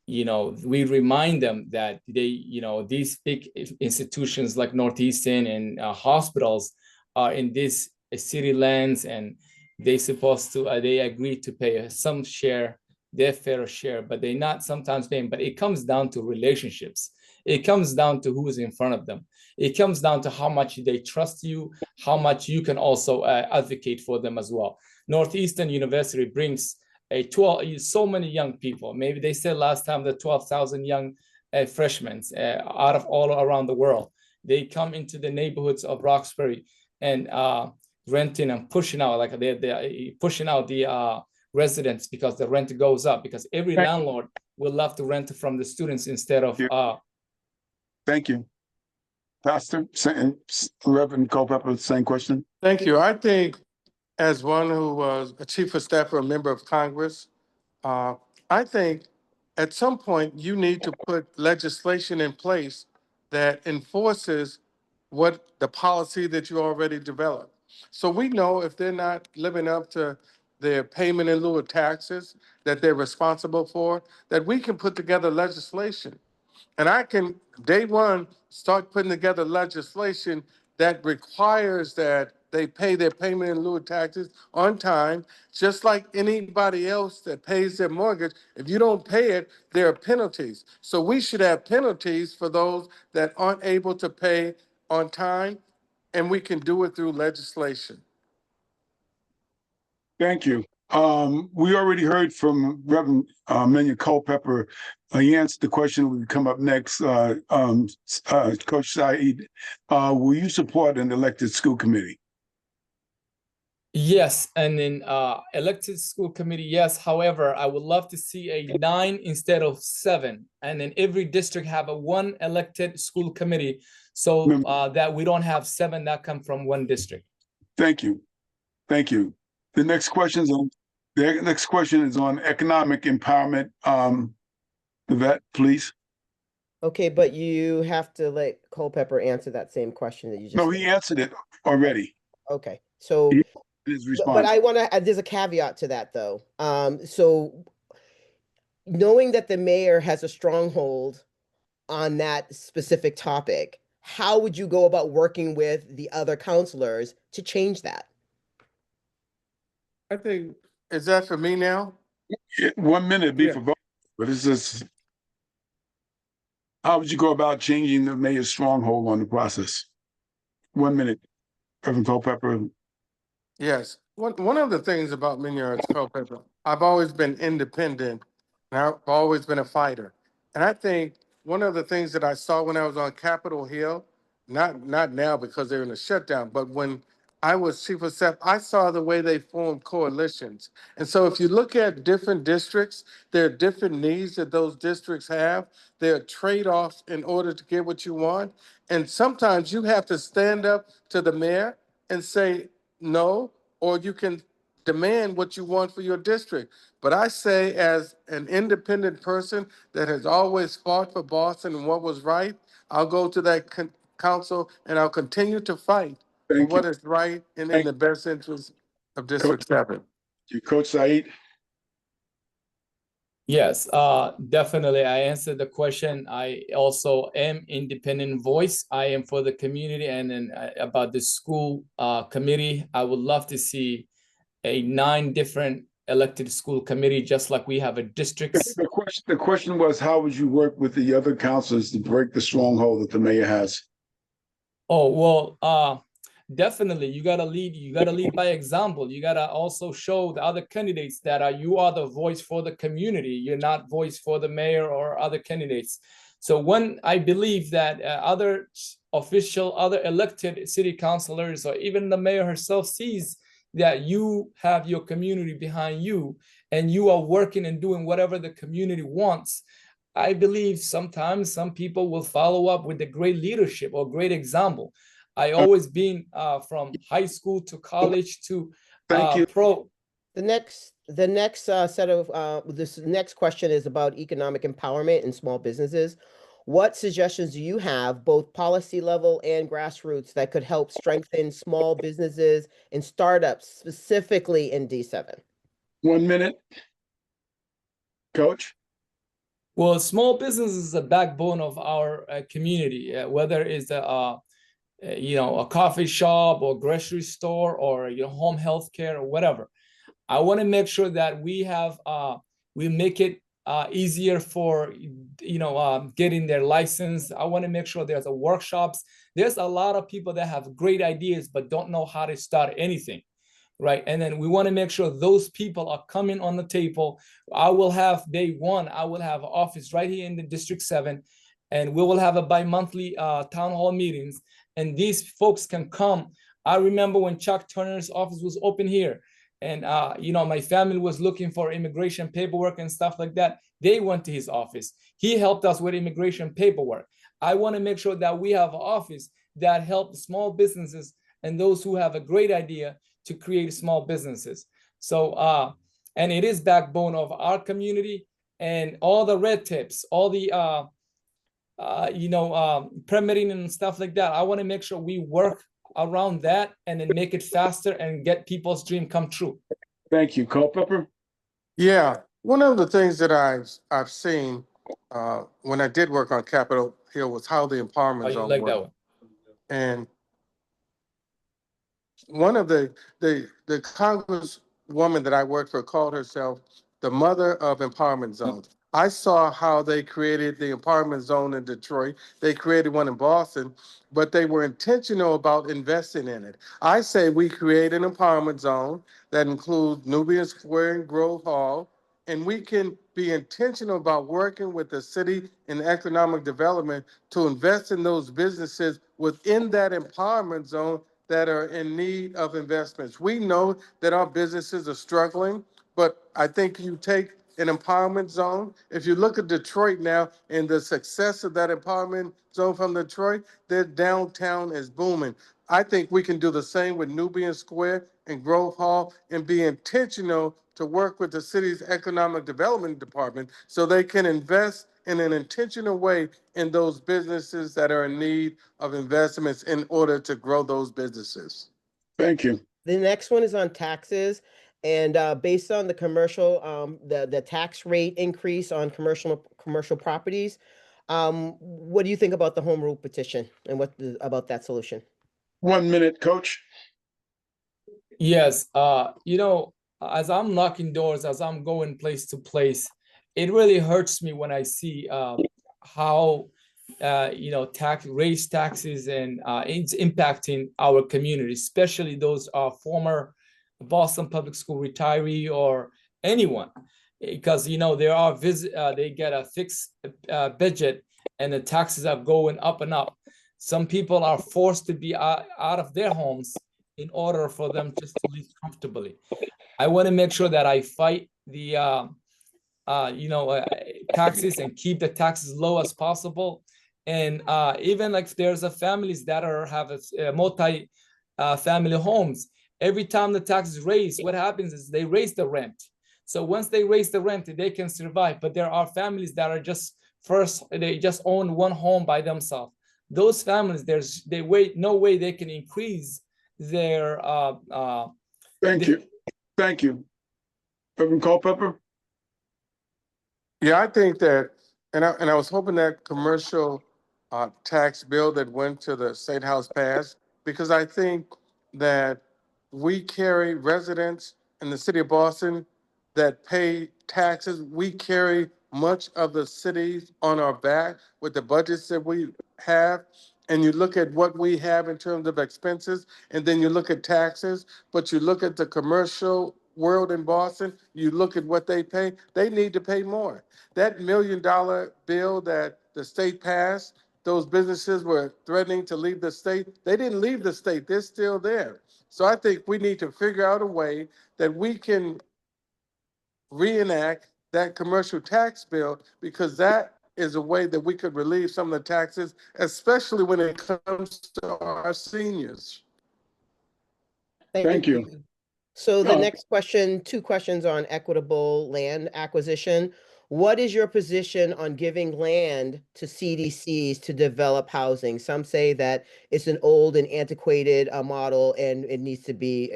you know, we remind them that they, you know, these big institutions like Northeastern and hospitals are in these city lands, and they supposed to, they agree to pay some share, their fair share, but they're not sometimes paying. But it comes down to relationships. It comes down to who's in front of them. It comes down to how much they trust you, how much you can also advocate for them as well. Northeastern University brings so many young people. Maybe they said last time that 12,000 young freshmen out of all around the world. They come into the neighborhoods of Roxbury and renting and pushing out, like they're pushing out the residents because the rent goes up, because every landlord will love to rent from the students instead of. Thank you. Pastor, Reverend Culpepper, same question. Thank you. I think as one who was a chief of staff or a member of Congress, I think at some point you need to put legislation in place that enforces what the policy that you already developed. So we know if they're not living up to their payment in lieu of taxes that they're responsible for, that we can put together legislation. And I can, day one, start putting together legislation that requires that they pay their payment in lieu of taxes on time, just like anybody else that pays their mortgage. If you don't pay it, there are penalties. So we should have penalties for those that aren't able to pay on time, and we can do it through legislation. Thank you. We already heard from Reverend Miniard Culpepper. He answered the question that will come up next. Coach Said, will you support an elected school committee? Yes, and then elected school committee, yes. However, I would love to see a 9 instead of 7, and then every district have a 1 elected school committee, so that we don't have 7 that come from 1 district. Thank you. Thank you. The next question is on economic empowerment. Yvette, please. Okay, but you have to let Culpepper answer that same question that you just. No, he answered it already. Okay, so. His response. But I want to. There's a caveat to that, though. So knowing that the mayor has a stronghold on that specific topic, how would you go about working with the other counselors to change that? I think, is that for me now? 1 minute be for both, but it's just, how would you go about changing the mayor's stronghold on the process? 1 minute, Reverend Culpepper. Yes. One of the things about Miniard Culpepper, I've always been independent, and I've always been a fighter. And I think one of the things that I saw when I was on Capitol Hill, not now because they're in a shutdown, but when I was chief of staff, I saw the way they formed coalitions. And so if you look at different districts, there are different needs that those districts have. There are trade-offs in order to get what you want. And sometimes you have to stand up to the mayor and say no, or you can demand what you want for your district. But I say, as an independent person that has always fought for Boston and what was right, I'll go to that council and I'll continue to fight for Thank you. what is right and in the best interest of District 7. Coach Said. Yes, definitely. I answered the question. I also am independent voice. I am for the community, and then about the school committee, I would love to see a 9 different elected school committee, just like we have a districts. The question was, how would you work with the other councils to break the stronghold that the mayor has? Oh, well, definitely you gotta lead by example. You gotta also show the other candidates that you are the voice for the community. You're not voice for the mayor or other candidates. So when I believe that other elected city councilors or even the mayor herself sees that you have your community behind you and you are working and doing whatever the community wants, I believe sometimes some people will follow up with the great leadership or great example. I always been from high school to college to pro. The next set of this next question is about economic empowerment in small businesses. What suggestions do you have, both policy level and grassroots, that could help strengthen small businesses and startups, specifically in D7? 1 minute, Coach. Well, small business is the backbone of our community, whether it's a coffee shop or grocery store or home health care or whatever. I want to make sure that we make it easier for getting their license. I want to make sure there's workshops. There's a lot of people that have great ideas but don't know how to start anything. Right. And then we want to make sure those people are coming on the table. I will have day 1, I will have an office right here in the District 7, and we will have a bi-monthly town hall meetings. And these folks can come. I remember when Chuck Turner's office was open here, and my family was looking for immigration paperwork and stuff like that. They went to his office. He helped us with immigration paperwork. I want to make sure that we have an office that helps small businesses and those who have a great idea to create small businesses. So, and it is backbone of our community, and all the red tapes, all the, permitting and stuff like that. I want to make sure we work around that and then make it faster and get people's dream come true. Thank you, Culpepper. Yeah, one of the things that I've seen when I did work on Capitol Hill was how the empowerment zone like worked. that one? And one of the congresswoman that I worked for called herself the mother of empowerment zones. I saw how they created the empowerment zone in Detroit. They created one in Boston, but they were intentional about investing in it. I say we create an empowerment zone that includes Nubian Square and Grove Hall, and we can be intentional about working with the city and economic development to invest in those businesses within that empowerment zone that are in need of investments. We know that our businesses are struggling, but I think you take an empowerment zone. If you look at Detroit now and the success of that empowerment zone from Detroit, their downtown is booming. I think we can do the same with Nubian Square and Grove Hall and be intentional to work with the city's economic development department so they can invest in an intentional way in those businesses that are in need of investments in order to grow those businesses. Thank you. The next one is on taxes. And based on the commercial, the tax rate increase on commercial properties, what do you think about the home rule petition and about that solution? 1 minute, Coach. Yes, as I'm knocking doors, as I'm going place to place, it really hurts me when I see how raise taxes and it's impacting our community, especially those former Boston Public School retiree or anyone, because there are they get a fixed budget and the taxes are going up and up. Some people are forced to be out of their homes in order for them just to live comfortably. I want to make sure that I fight the taxes and keep the taxes low as possible. And even like there's families that have a multi family homes, every time the taxes raise, what happens is they raise the rent. So once they raise the rent, they can survive. But there are families that are they just own one home by themselves. Those families, no way they can increase their Thank you. Reverend Culpepper? Yeah, I think that, and I was hoping that commercial tax bill that went to the State House passed, because I think that we carry residents in the city of Boston that pay taxes. We carry much of the cities on our back with the budgets that we have. And you look at what we have in terms of expenses, and then you look at taxes, but you look at the commercial world in Boston, you look at what they pay, they need to pay more. That $1 million bill that the state passed, those businesses were threatening to leave the state. They didn't leave the state, they're still there. So I think we need to figure out a way that we can reenact that commercial tax bill, because that is a way that we could relieve some of the taxes, especially when it comes to our seniors. Thank you. So the next question, 2 questions on equitable land acquisition. What is your position on giving land to CDCs to develop housing? Some say that it's an old and antiquated model and it needs to be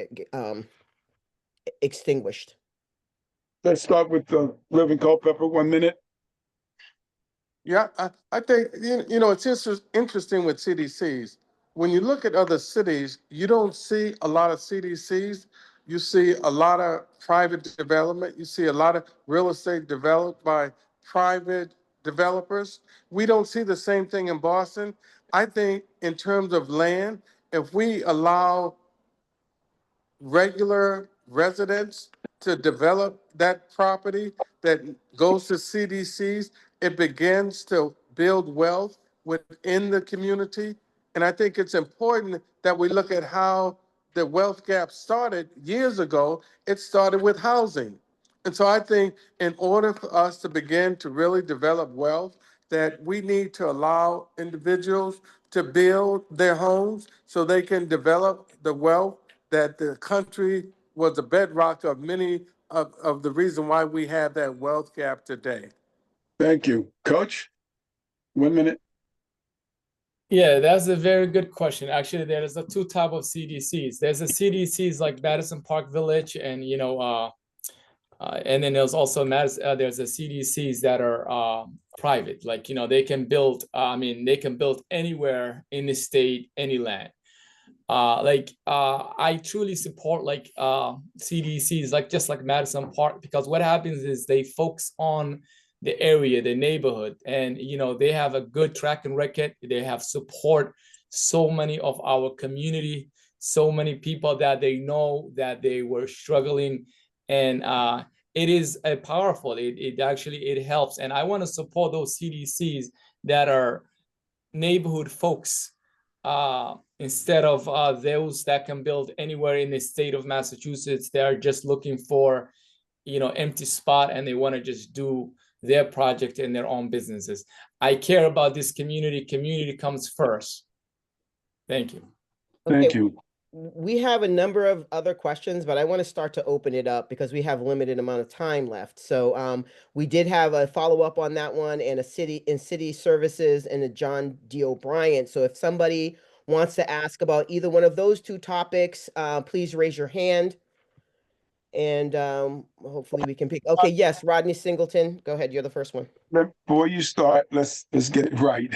extinguished. Let's start with Reverend Culpepper, 1 minute. Yeah, I think, it's interesting with CDCs. When you look at other cities, you don't see a lot of CDCs. You see a lot of private development. You see a lot of real estate developed by private developers. We don't see the same thing in Boston. I think in terms of land, if we allow regular residents to develop that property that goes to CDCs, it begins to build wealth within the community. And I think it's important that we look at how the wealth gap started years ago. It started with housing. And so I think in order for us to begin to really develop wealth, that we need to allow individuals to build their homes so they can develop the wealth that the country was the bedrock of many of the reason why we have that wealth gap today. Thank you. Coach, 1 minute. Yeah, that's a very good question. Actually, there is 2 types of CDCs. There's a CDCs like Madison Park Village, and and then there's also there's a CDCs that are private. Like they can build. They can build anywhere in the state, any land. I truly support CDCs, just like Madison Park, because what happens is they focus on the area, the neighborhood, and they have a good track and record. They have support so many of our community, so many people that they know that they were struggling, and it is powerful. It actually helps, and I want to support those CDCs that are neighborhood folks. Instead of those that can build anywhere in the state of Massachusetts. They're just looking for, empty spot, and they want to just do their project in their own businesses. I care about this community. Community comes first. Thank you. Thank you. We have a number of other questions, but I want to start to open it up because we have limited amount of time left. So we did have a follow-up on that one, and a city services and a John D. O'Brien. So if somebody wants to ask about either one of those 2 topics, please raise your hand. And hopefully we can pick. Okay, yes, Rodney Singleton, go ahead. You're the first one. Before you start, let's get it right.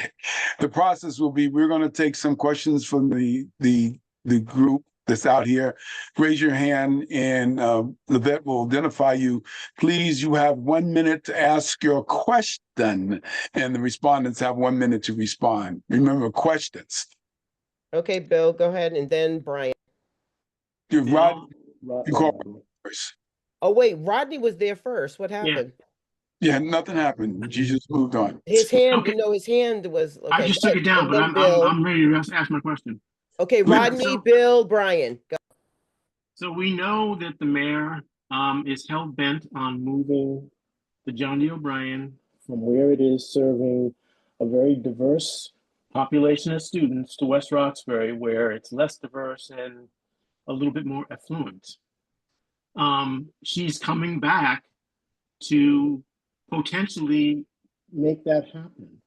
The process will be, we're going to take some questions from the group that's out here. Raise your hand, and Levette will identify you. Please, you have 1 minute to ask your question, and the respondents have 1 minute to respond. Remember, questions. Okay, Bill, go ahead, and then Brian. Rod, You call first. Oh, wait, Rodney was there first. What happened? Yeah, nothing happened. You just moved on. His hand, Okay. his hand was, I okay. just go took ahead, it down, and but then Bill. I'm ready to ask my question. Okay, Rodney, Bill, Brian. Go. So we know that the mayor is hell bent on moving the John D. O'Brien from where it is serving a very diverse population of students to West Roxbury, where it's less diverse and a little bit more affluent. She's coming back to potentially make that happen.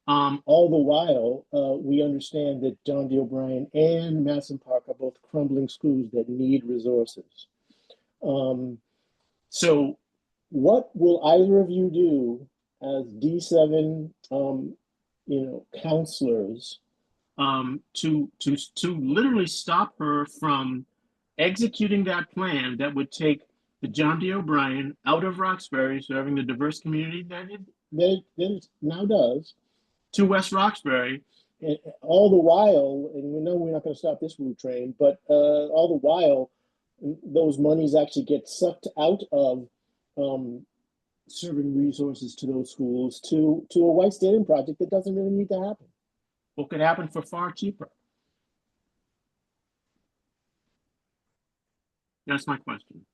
All the while, we understand that John D. O'Brien and Madison Park are both crumbling schools that need resources. So what will either of you do as D7, counselors, to literally stop her from executing that plan that would take the John D. O'Brien out of Roxbury, serving the diverse community that it now does, to West Roxbury, and all the while, and we know we're not going to stop this route train, but all the while, those monies actually get sucked out of serving resources to those schools to a white stadium project that doesn't really need to happen. What could happen for far cheaper? That's my question.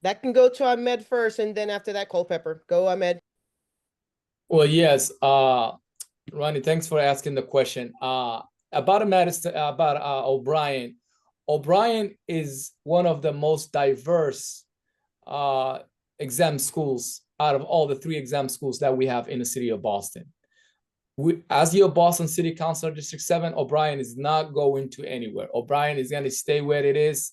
That can go to Ahmed first, and then after that, Culpepper. Go, Ahmed. Well, yes, Ronnie, thanks for asking the question. About O'Brien. O'Brien is one of the most diverse exam schools out of all the 3 exam schools that we have in the city of Boston. As your Boston City Councilor District 7, O'Brien is not going to anywhere. O'Brien is going to stay where it is.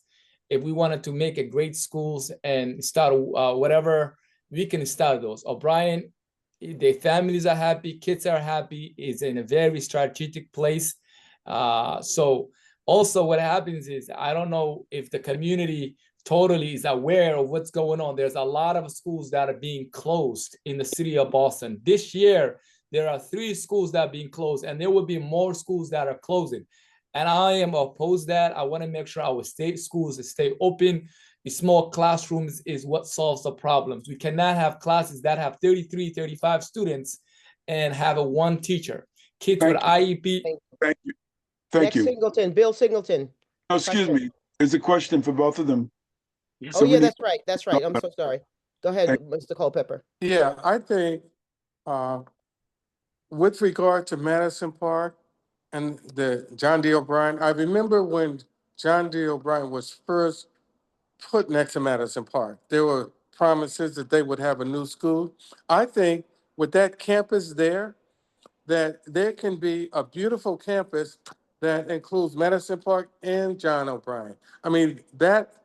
If we wanted to make a great schools and start whatever, we can start those. O'Brien, their families are happy, kids are happy, is in a very strategic place. So also what happens is, I don't know if the community totally is aware of what's going on. There's a lot of schools that are being closed in the city of Boston. This year, there are 3 schools that are being closed, and there will be more schools that are closing. And I am opposed that. I want to make sure our state schools stay open. The small classrooms is what solves the problems. We cannot have classes that have 33, 35 students and have a 1 teacher. Kids with IEP. Thank you. Thank Next you. Singleton, Bill Singleton. Oh, excuse me. There's a question for both of them. Oh, so yeah, that's right. That's right. I'm so sorry. Go ahead, Mr. Culpepper. Yeah, I think with regard to Madison Park and the John D. O'Brien, I remember when John D. O'Brien was first put next to Madison Park, there were promises that they would have a new school. I think with that campus there, that there can be a beautiful campus that includes Madison Park and John O'Brien. I mean, that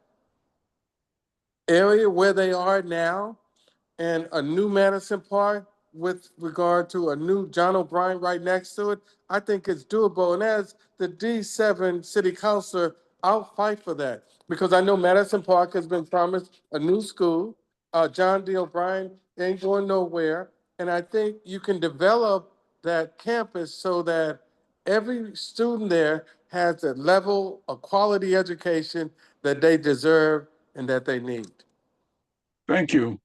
area where they are now and a new Madison Park with regard to a new John O'Brien right next to it, I think it's doable. And as the D7 city councilor, I'll fight for that because I know Madison Park has been promised a new school. John D. O'Brien ain't going nowhere. And I think you can develop that campus so that every student there has the level of quality education that they deserve and that they need. Thank you.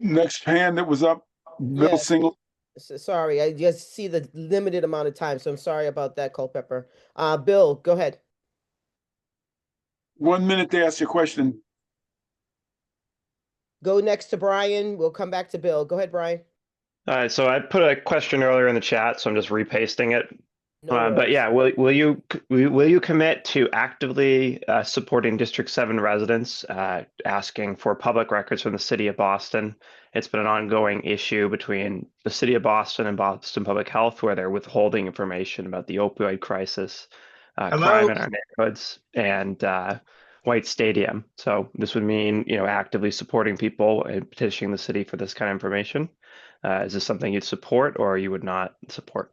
Next hand that was up, Bill Yes. Single. Sorry, I just see the limited amount of time, so I'm sorry about that, Culpepper. Bill, go ahead. 1 minute to ask your question. Go next to Brian. We'll come back to Bill. Go ahead, Brian. All right, so I put a question earlier in the chat, so I'm just repasting it. No But yeah, will you commit to actively supporting District 7 residents asking for public records from the city of Boston? It's been an ongoing issue between the city of Boston and Boston Public Health, where they're withholding information about the opioid crisis, crime in our neighborhoods, and White Stadium. So this would mean, actively supporting people and petitioning the city for this kind of information. Is this something you'd support or you would not support?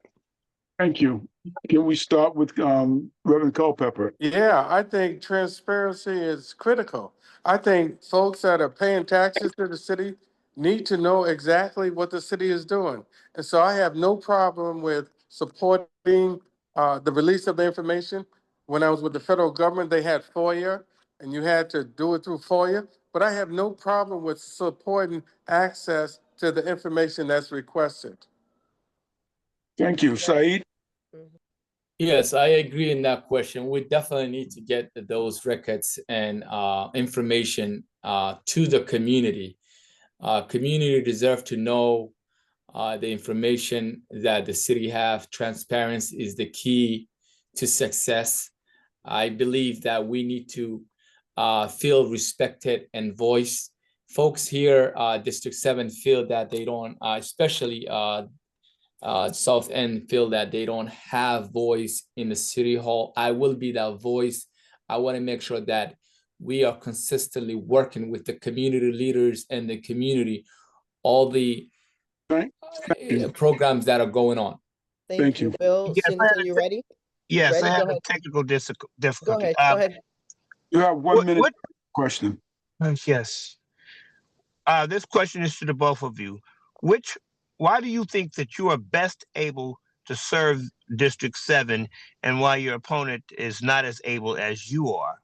Thank you. Can we start with Reverend Culpepper? Yeah, I think transparency is critical. I think folks that are paying taxes to the city need to know exactly what the city is doing. And so I have no problem with supporting the release of the information. When I was with the federal government, they had FOIA, and you had to do it through FOIA, but I have no problem with supporting access to the information that's requested. Thank you. Said? Yes, I agree in that question. We definitely need to get those records and information to the community. Community deserve to know the information that the city have. Transparency is the key to success. I believe that we need to feel respected and voiced. Folks here, District 7 feel that they don't, especially South End, feel that they don't have voice in the city hall. I will be that voice. I want to make sure that we are consistently working with the community leaders and the community, all the programs that are going on. Thank you. Bill, Yes, Cynthia, you ready? Yes, Ready? I Go have a ahead. technical difficulty. Go ahead. Go ahead. You have 1 minute question. Yes. This question is to the both of you. Why do you think that you are best able to serve District 7 and why your opponent is not as able as you are?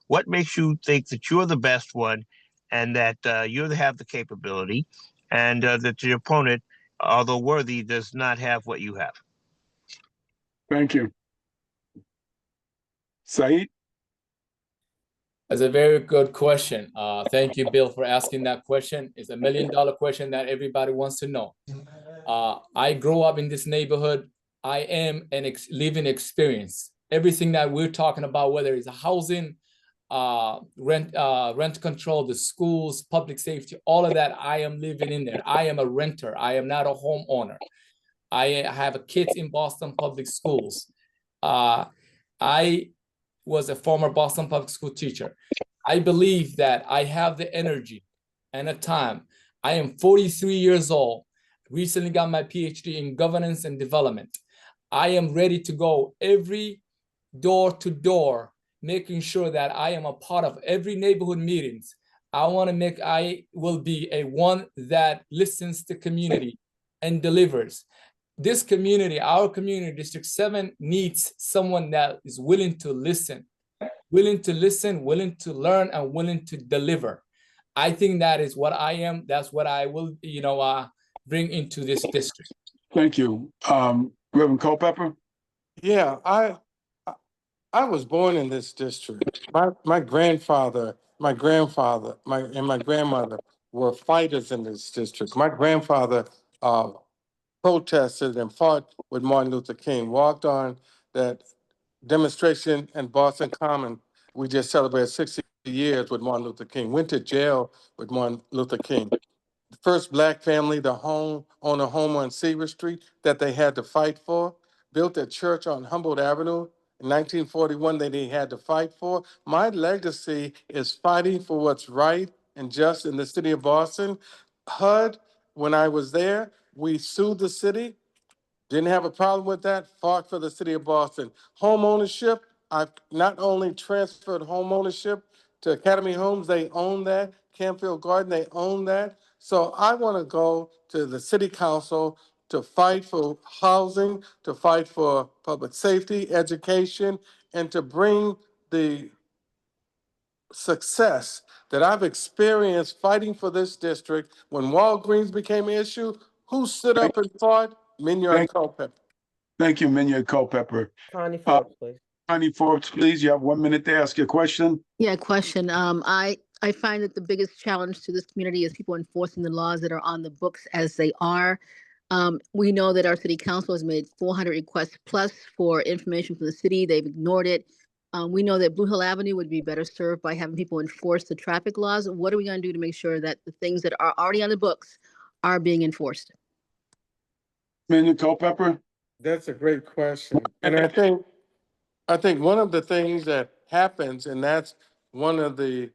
What makes you think that you're the best one and that you have the capability and that your opponent, although worthy, does not have what you have? Thank you. Said? That's a very good question. Thank you, Bill, for asking that question. It's $1 million question that everybody wants to know. I grew up in this neighborhood. I am an living experience. Everything that we're talking about, whether it's housing, rent control, the schools, public safety, all of that, I am living in there. I am a renter. I am not a homeowner. I have kids in Boston Public Schools. I was a former Boston Public School teacher. I believe that I have the energy and the time. I am 43 years old, recently got my PhD in governance and development. I am ready to go every door to door, making sure that I am a part of every neighborhood meetings. I will be a one that listens to community and delivers. This community, our community, District 7 needs someone that is willing to listen, willing to learn, and willing to deliver. I think that is what I am. That's what I will, bring into this district. Thank you. Reverend Culpepper? Yeah, I was born in this district. My grandfather, and my grandmother were fighters in this district. My grandfather protested and fought with Martin Luther King, walked on that demonstration in Boston Common. We just celebrated 60 years with Martin Luther King, went to jail with Martin Luther King. The first Black family to own a home on Seaver Street that they had to fight for, built a church on Humboldt Avenue in 1941 that they had to fight for. My legacy is fighting for what's right and just in the city of Boston. HUD, when I was there, we sued the city. Didn't have a problem with that, fought for the city of Boston. Home ownership, I've not only transferred home ownership to Academy Homes, they own that. Campfield Garden, they own that. So I want to go to the city council to fight for housing, to fight for public safety, education, and to bring the success that I've experienced fighting for this district. When Walgreens became an issue, who stood up and fought? Miniard Culpepper. Thank you, Miniard Culpepper. Connie Forbes, please. Connie Forbes, please. You have 1 minute to ask your question. Yeah, question. I find that the biggest challenge to this community is people enforcing the laws that are on the books as they are. We know that our city council has made 400 requests plus for information from the city. They've ignored it. We know that Blue Hill Avenue would be better served by having people enforce the traffic laws. What are we going to do to make sure that the things that are already on the books are being enforced? Miniard Culpepper? That's a great question. And I think one of the things that happens, and that's one of the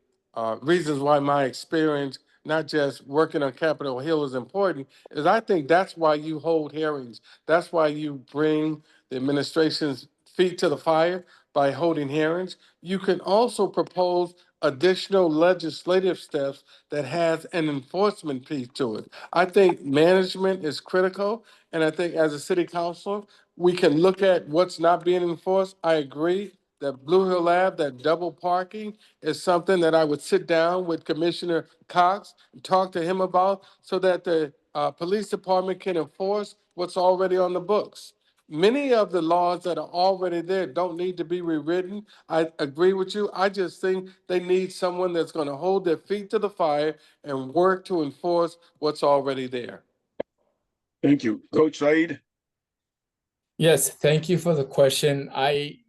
reasons why my experience, not just working on Capitol Hill, is important, is I think that's why you hold hearings. That's why you bring the administration's feet to the fire by holding hearings. You can also propose additional legislative steps that has an enforcement piece to it. I think management is critical, and I think as a city council, we can look at what's not being enforced. I agree. that Blue Hill Ave, that double parking is something that I would sit down with Commissioner Cox and talk to him about so that the police department can enforce what's already on the books. Many of the laws that are already there don't need to be rewritten. I agree with you. I just think they need someone that's going to hold their feet to the fire and work to enforce what's already there. Thank you. Coach Said? Yes, thank you for the question. I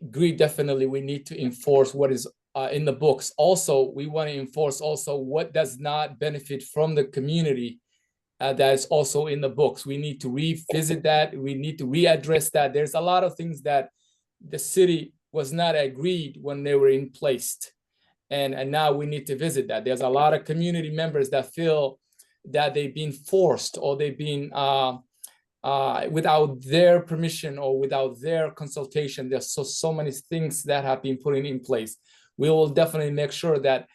agree, definitely we need to enforce what is in the books. Also, we want to enforce also what does not benefit from the community that is also in the books. We need to revisit that. We need to readdress that. There's a lot of things that the city was not agreed when they were in place. And now we need to visit that. There's a lot of community members that feel that they've been forced or they've been without their permission or without their consultation. There's so many things that have been put in place. We will definitely make sure that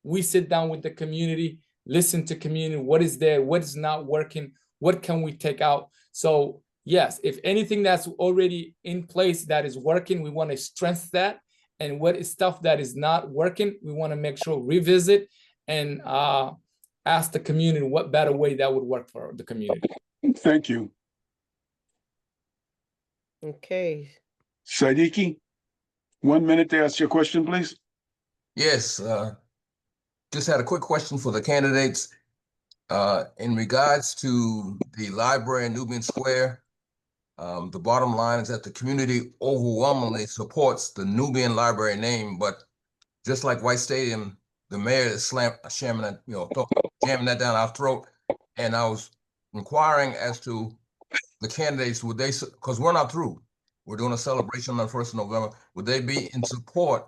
we sit down with the community, listen to community, what is there, what is not working, what can we take out. So yes, if anything that's already in place that is working, we want to strengthen that. And what is stuff that is not working, we want to make sure revisit and ask the community what better way that would work for the community. Thank you. Okay. Siddiqui, 1 minute to ask your question, please. Yes, just had a quick question for the candidates. In regards to the library in Nubian Square, the bottom line is that the community overwhelmingly supports the Nubian Library name, but just like White Stadium, the mayor is jamming that down our throat. And I was inquiring as to the candidates, would they, because we're not through, we're doing a celebration on the 1st of November, would they be in support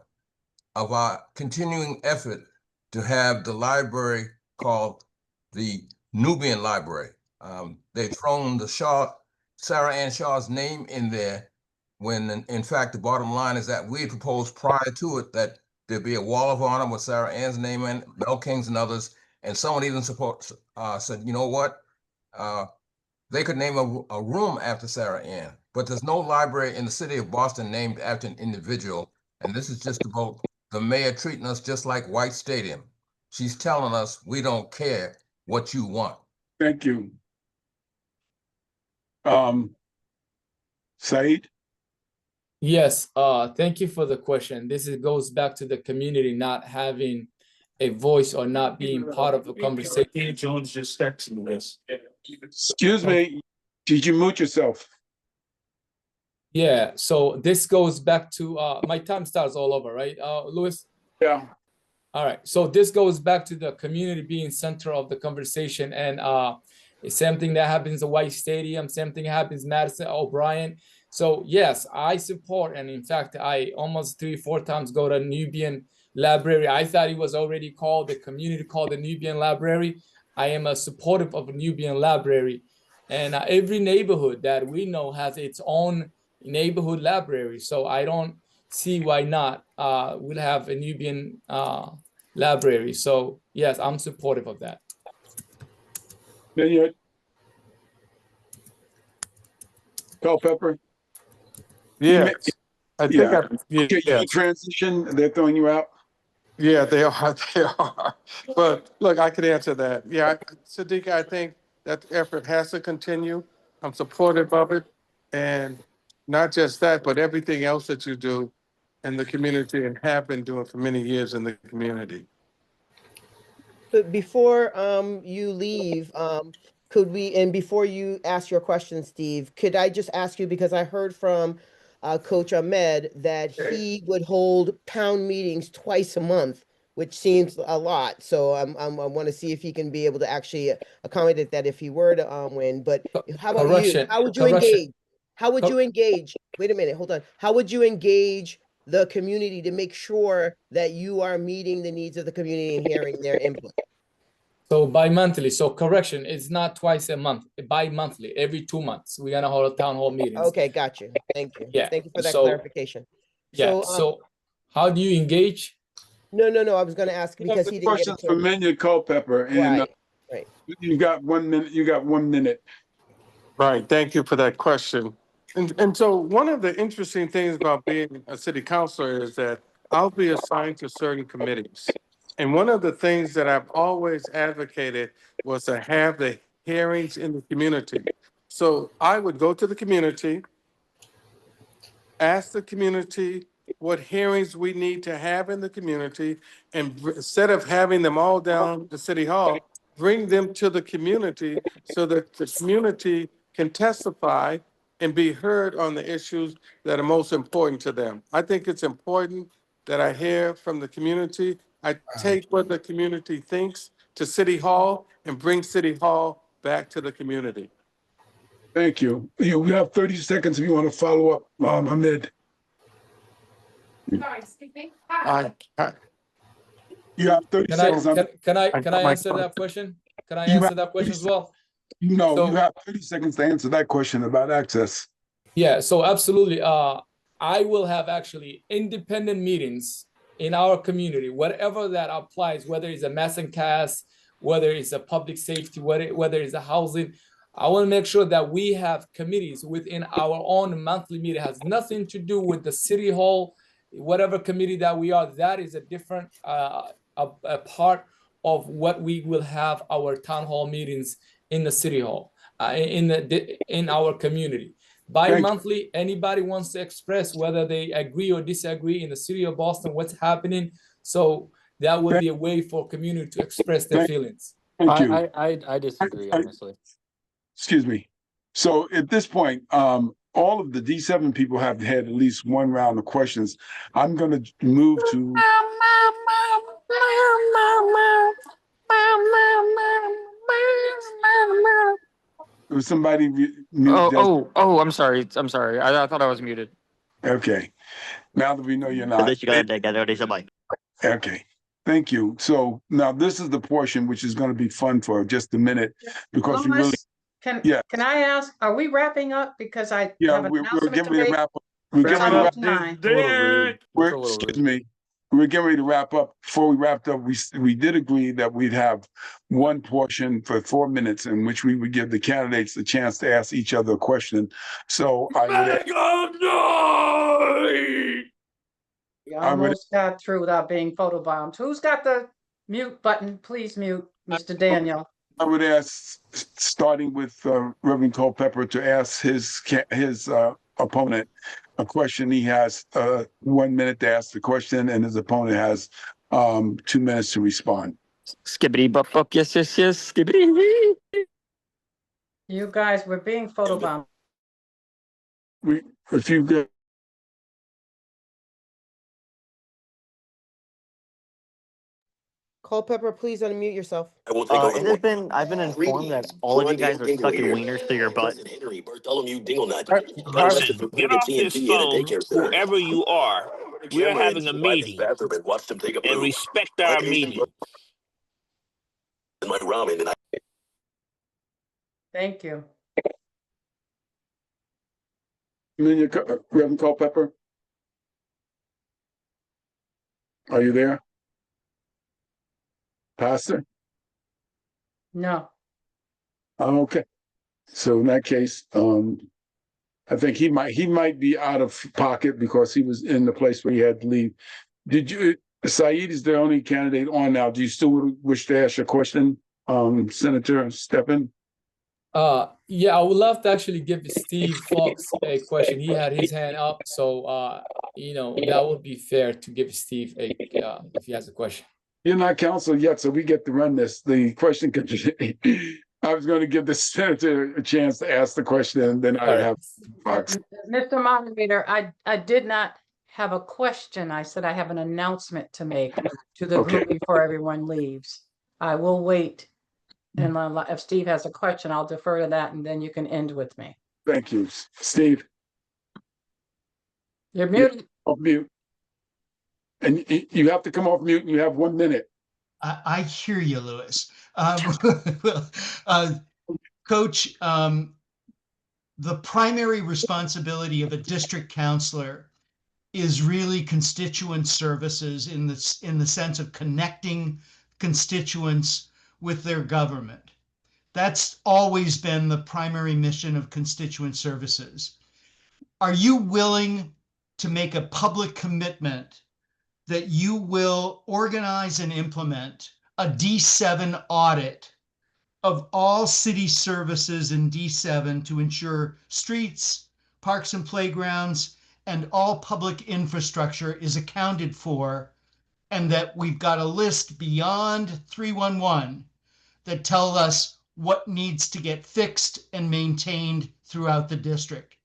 of our continuing effort to have the library called the Nubian Library? They've thrown the Sarah Ann Shaw's name in there when in fact the bottom line is that we had proposed prior to it that there'd be a wall of honor with Sarah Ann's name in, Mel King's and others, and someone even said, you know what, they could name a room after Sarah Ann, but there's no library in the city of Boston named after an individual, and this is just about the mayor treating us just like White Stadium. She's telling us we don't care what you want. Thank you. Said? Yes, thank you for the question. Goes back to the community not having a voice or not being part of the conversation. Jones just texted this. Excuse me, did you mute yourself? Yeah, so this goes back to, my time starts all over, right, Louis? Yeah. All right, so this goes back to the community being center of the conversation, and same thing that happens at White Stadium, same thing happens Madison, O'Brien. So yes, I support, and in fact, I almost 3-4 times go to Nubian Library. I thought it was already called, the community called the Nubian Library. I am a supportive of a Nubian Library, and every neighborhood that we know has its own neighborhood library. So I don't see why not. We'll have a Nubian library. So yes, I'm supportive of that. Miniard Culpepper? Yes. I think You transition, they're throwing you out? Yeah, they are. They are. But look, I could answer that. Yeah, Siddiqui, I think that the effort has to continue. I'm supportive of it. And not just that, but everything else that you do in the community and have been doing for many years in the community. But before you leave, could we, and before you ask your question, Steve, could I just ask you, because I heard from Coach Ahmed that he would hold town meetings twice a month, which seems a lot. So I want to see if he can be able to actually accommodate that if he were to win. But how about you? How would you engage? How would you engage? Wait a minute, hold on. How would you engage the community to make sure that you are meeting the needs of the community and hearing their input? So bi-monthly. So correction, it's not twice a month, bi-monthly, every 2 months. We're gonna hold a town hall meetings. Okay, got you. Thank you. Yeah. Thank you for that clarification. Yeah. So how do you engage? No. I was going to ask because he didn't get questions for Miniard Culpepper, and right. You got 1 minute. You got 1 minute. Right. Thank you for that question. And so one of the interesting things about being a city councilor is that I'll be assigned to certain committees. And one of the things that I've always advocated was to have the hearings in the community. So I would go to the community, ask the community what hearings we need to have in the community, and instead of having them all down to City Hall, bring them to the community so that the community can testify and be heard on the issues that are most important to them. I think it's important that I hear from the community. I take what the community thinks to City Hall and bring City Hall back to the community. Thank you. You have 30 seconds if you want to follow up, Ahmed. Sorry, speaking. You have 30 seconds. Can I answer that question? Can I answer that question as well? No, So- you have 30 seconds to answer that question about access. Yeah, so absolutely. I will have actually independent meetings in our community, whatever that applies, whether it's a mass and cast, whether it's a public safety, whether it's a housing. I want to make sure that we have committees within our own monthly meeting. It has nothing to do with the city hall, whatever committee that we are. That is a different a part of what we will have our town hall meetings in the city hall, in our community. Bi-monthly, anybody wants to express whether they agree or disagree in the city of Boston, what's happening. So that would be a way for community to express their feelings. Thank you. I disagree, honestly. Excuse me. So at this point, all of the D7 people have had at least one round of questions. I'm going to move to. Was somebody mute? I'm sorry. I'm sorry. I thought I was muted. Okay. Now that we know you're not. Okay. Thank you. So now this is the portion which is going to be fun for just a minute because we really. Can Can I ask, are we wrapping up? Because I have an we're announcement getting to ready to make. wrap up. We're getting ready to wrap Nine. Excuse me. We're getting ready to wrap up. Before we wrapped up, we did agree that we'd have one portion for 4 minutes in which we would give the candidates the chance to ask each other a question. So I would. You almost got through without being photobombed. Who's got the mute button? Please mute Mr. Daniel. I would ask, starting with Reverend Culpepper, to ask his opponent a question. He has 1 minute to ask the question, and his opponent has 2 minutes to respond. Skibbity bup bup, yes, skibbity. You guys were being photobombed. If you get. Culpepper, please unmute yourself. I've been informed that all of you guys are sucking wieners through your butt. Listen, get off this phone, whoever you are. We're having a meeting, and respect our meeting. Thank you. Reverend Culpepper, are you there? Pastor? No. Okay. So in that case, I think he might be out of pocket because he was in the place where he had to leave. Did you, Saeed is the only candidate on now. Do you still wish to ask your question, Senator Steppen? Yeah, I would love to actually give Steve Fox a question. He had his hand up, so that would be fair to give Steve if he has a question. You're not counsel yet, so we get to run this. The question could I was going to give the senator a chance to ask the question, and then I would have Fox. Mr. Moderator, I did not have a question. I said I have an announcement to make to the group before everyone leaves. I will wait. And if Steve has a question, I'll defer to that, and then you can end with me. Thank you. Steve. You're muted. Off mute. And you have to come off mute, and you have 1 minute. I hear you, Louis. Coach, the primary responsibility of a district counselor is really constituent services in the sense of connecting constituents with their government. That's always been the primary mission of constituent services. are you willing to make a public commitment that you will organize and implement a D7 audit of all city services in D7 to ensure streets, parks and playgrounds, and all public infrastructure is accounted for, and that we've got a list beyond 311 that tell us what needs to get fixed and maintained throughout the district?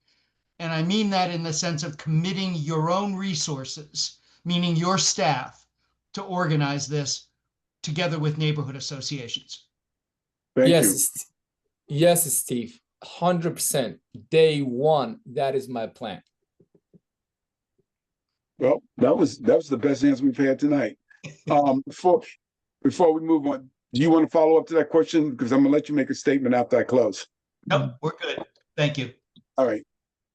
And I mean that in the sense of committing your own resources, meaning your staff, to organize this together with neighborhood associations. Thank you. Yes, Steve, 100%. Day one, that is my plan. Well, that was the best answer we've had tonight. Before we move on, do you want to follow up to that question? Because I'm gonna let you make a statement after I close. Nope, we're good. Thank you. All right.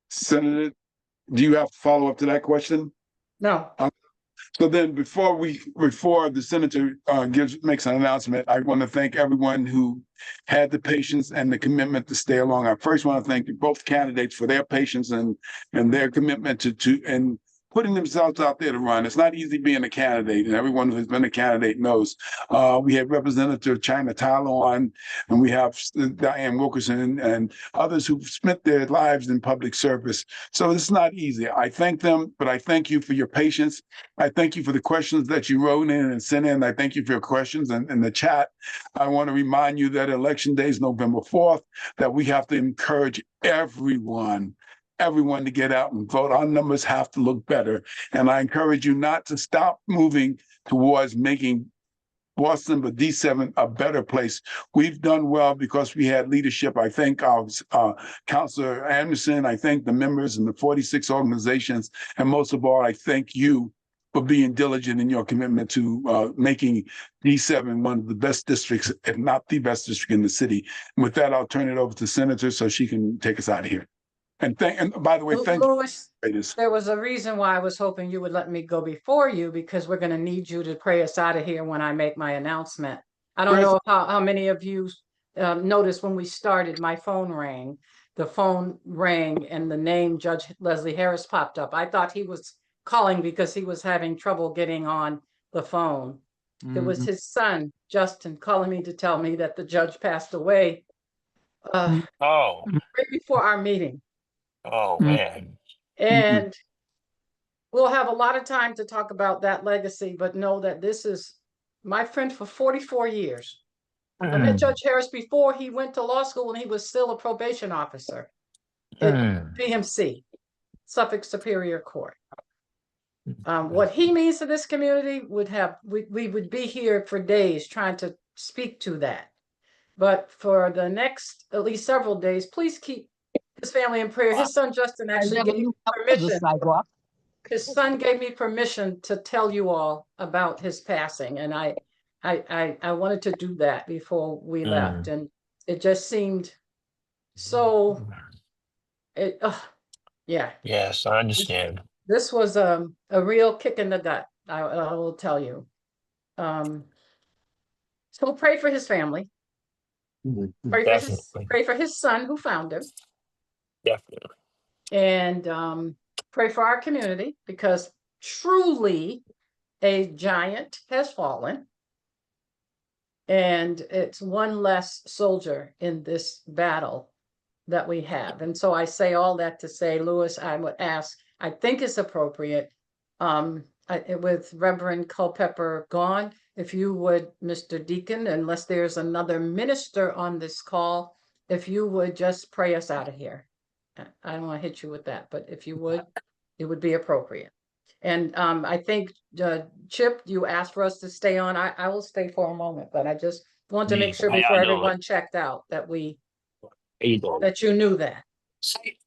Senator, do you have to follow up to that question? No. So then before the senator makes an announcement, I want to thank everyone who had the patience and the commitment to stay along. I first want to thank both candidates for their patience and their commitment to and putting themselves out there to run. It's not easy being a candidate, and everyone who's been a candidate knows. We have Representative China Tyler on, and we have Dianne Wilkerson and others who've spent their lives in public service. So it's not easy. I thank them, but I thank you for your patience. I thank you for the questions that you wrote in and sent in. I thank you for your questions in the chat. I want to remind you that Election Day is November 4th, that we have to encourage everyone to get out and vote. Our numbers have to look better. And I encourage you not to stop moving towards making Boston, but D7 a better place. We've done well because we had leadership. I thank our Councilor Anderson. I thank the members and the 46 organizations. And most of all, I thank you for being diligent in your commitment to making D7 one of the best districts, if not the best district in the city. And with that, I'll turn it over to Senator so she can take us out of here. And by the way, thank Louis, you. there was a reason why I was hoping you would let me go before you, because we're going to need you to pray us out of here when I make my announcement. I don't know how many of you noticed when we started, my phone rang. The phone rang and the name Judge Leslie Harris popped up. I thought he was calling because he was having trouble getting on the phone. It was his son, Justin, calling me to tell me that the judge passed away right before our meeting. Oh, man. And we'll have a lot of time to talk about that legacy, but know that this is my friend for 44 years. I met Judge Harris before he went to law school, and he was still a probation officer at PMC, Suffolk Superior Court. What he means to this community we would be here for days trying to speak to that. But for the next at least several days, please keep his family in prayer. His son Justin actually gave me permission. His son gave me permission to tell you all about his passing, and I wanted to do that before we left, and it just seemed so. Yeah. Yes, I understand. This was a real kick in the gut. I will tell you. So pray for his family. Pray for his son who found him. Definitely. And pray for our community, because truly a giant has fallen. And it's one less soldier in this battle that we have. And so I say all that to say, Louis, I would ask, I think it's appropriate, with Reverend Culpepper gone, if you would, Mr. Deacon, unless there's another minister on this call, if you would just pray us out of here. I don't want to hit you with that, but if you would, it would be appropriate. And I think, Chip, you asked for us to stay on. I will stay for a moment, but I just want to make sure before everyone checked out that that you knew that. See.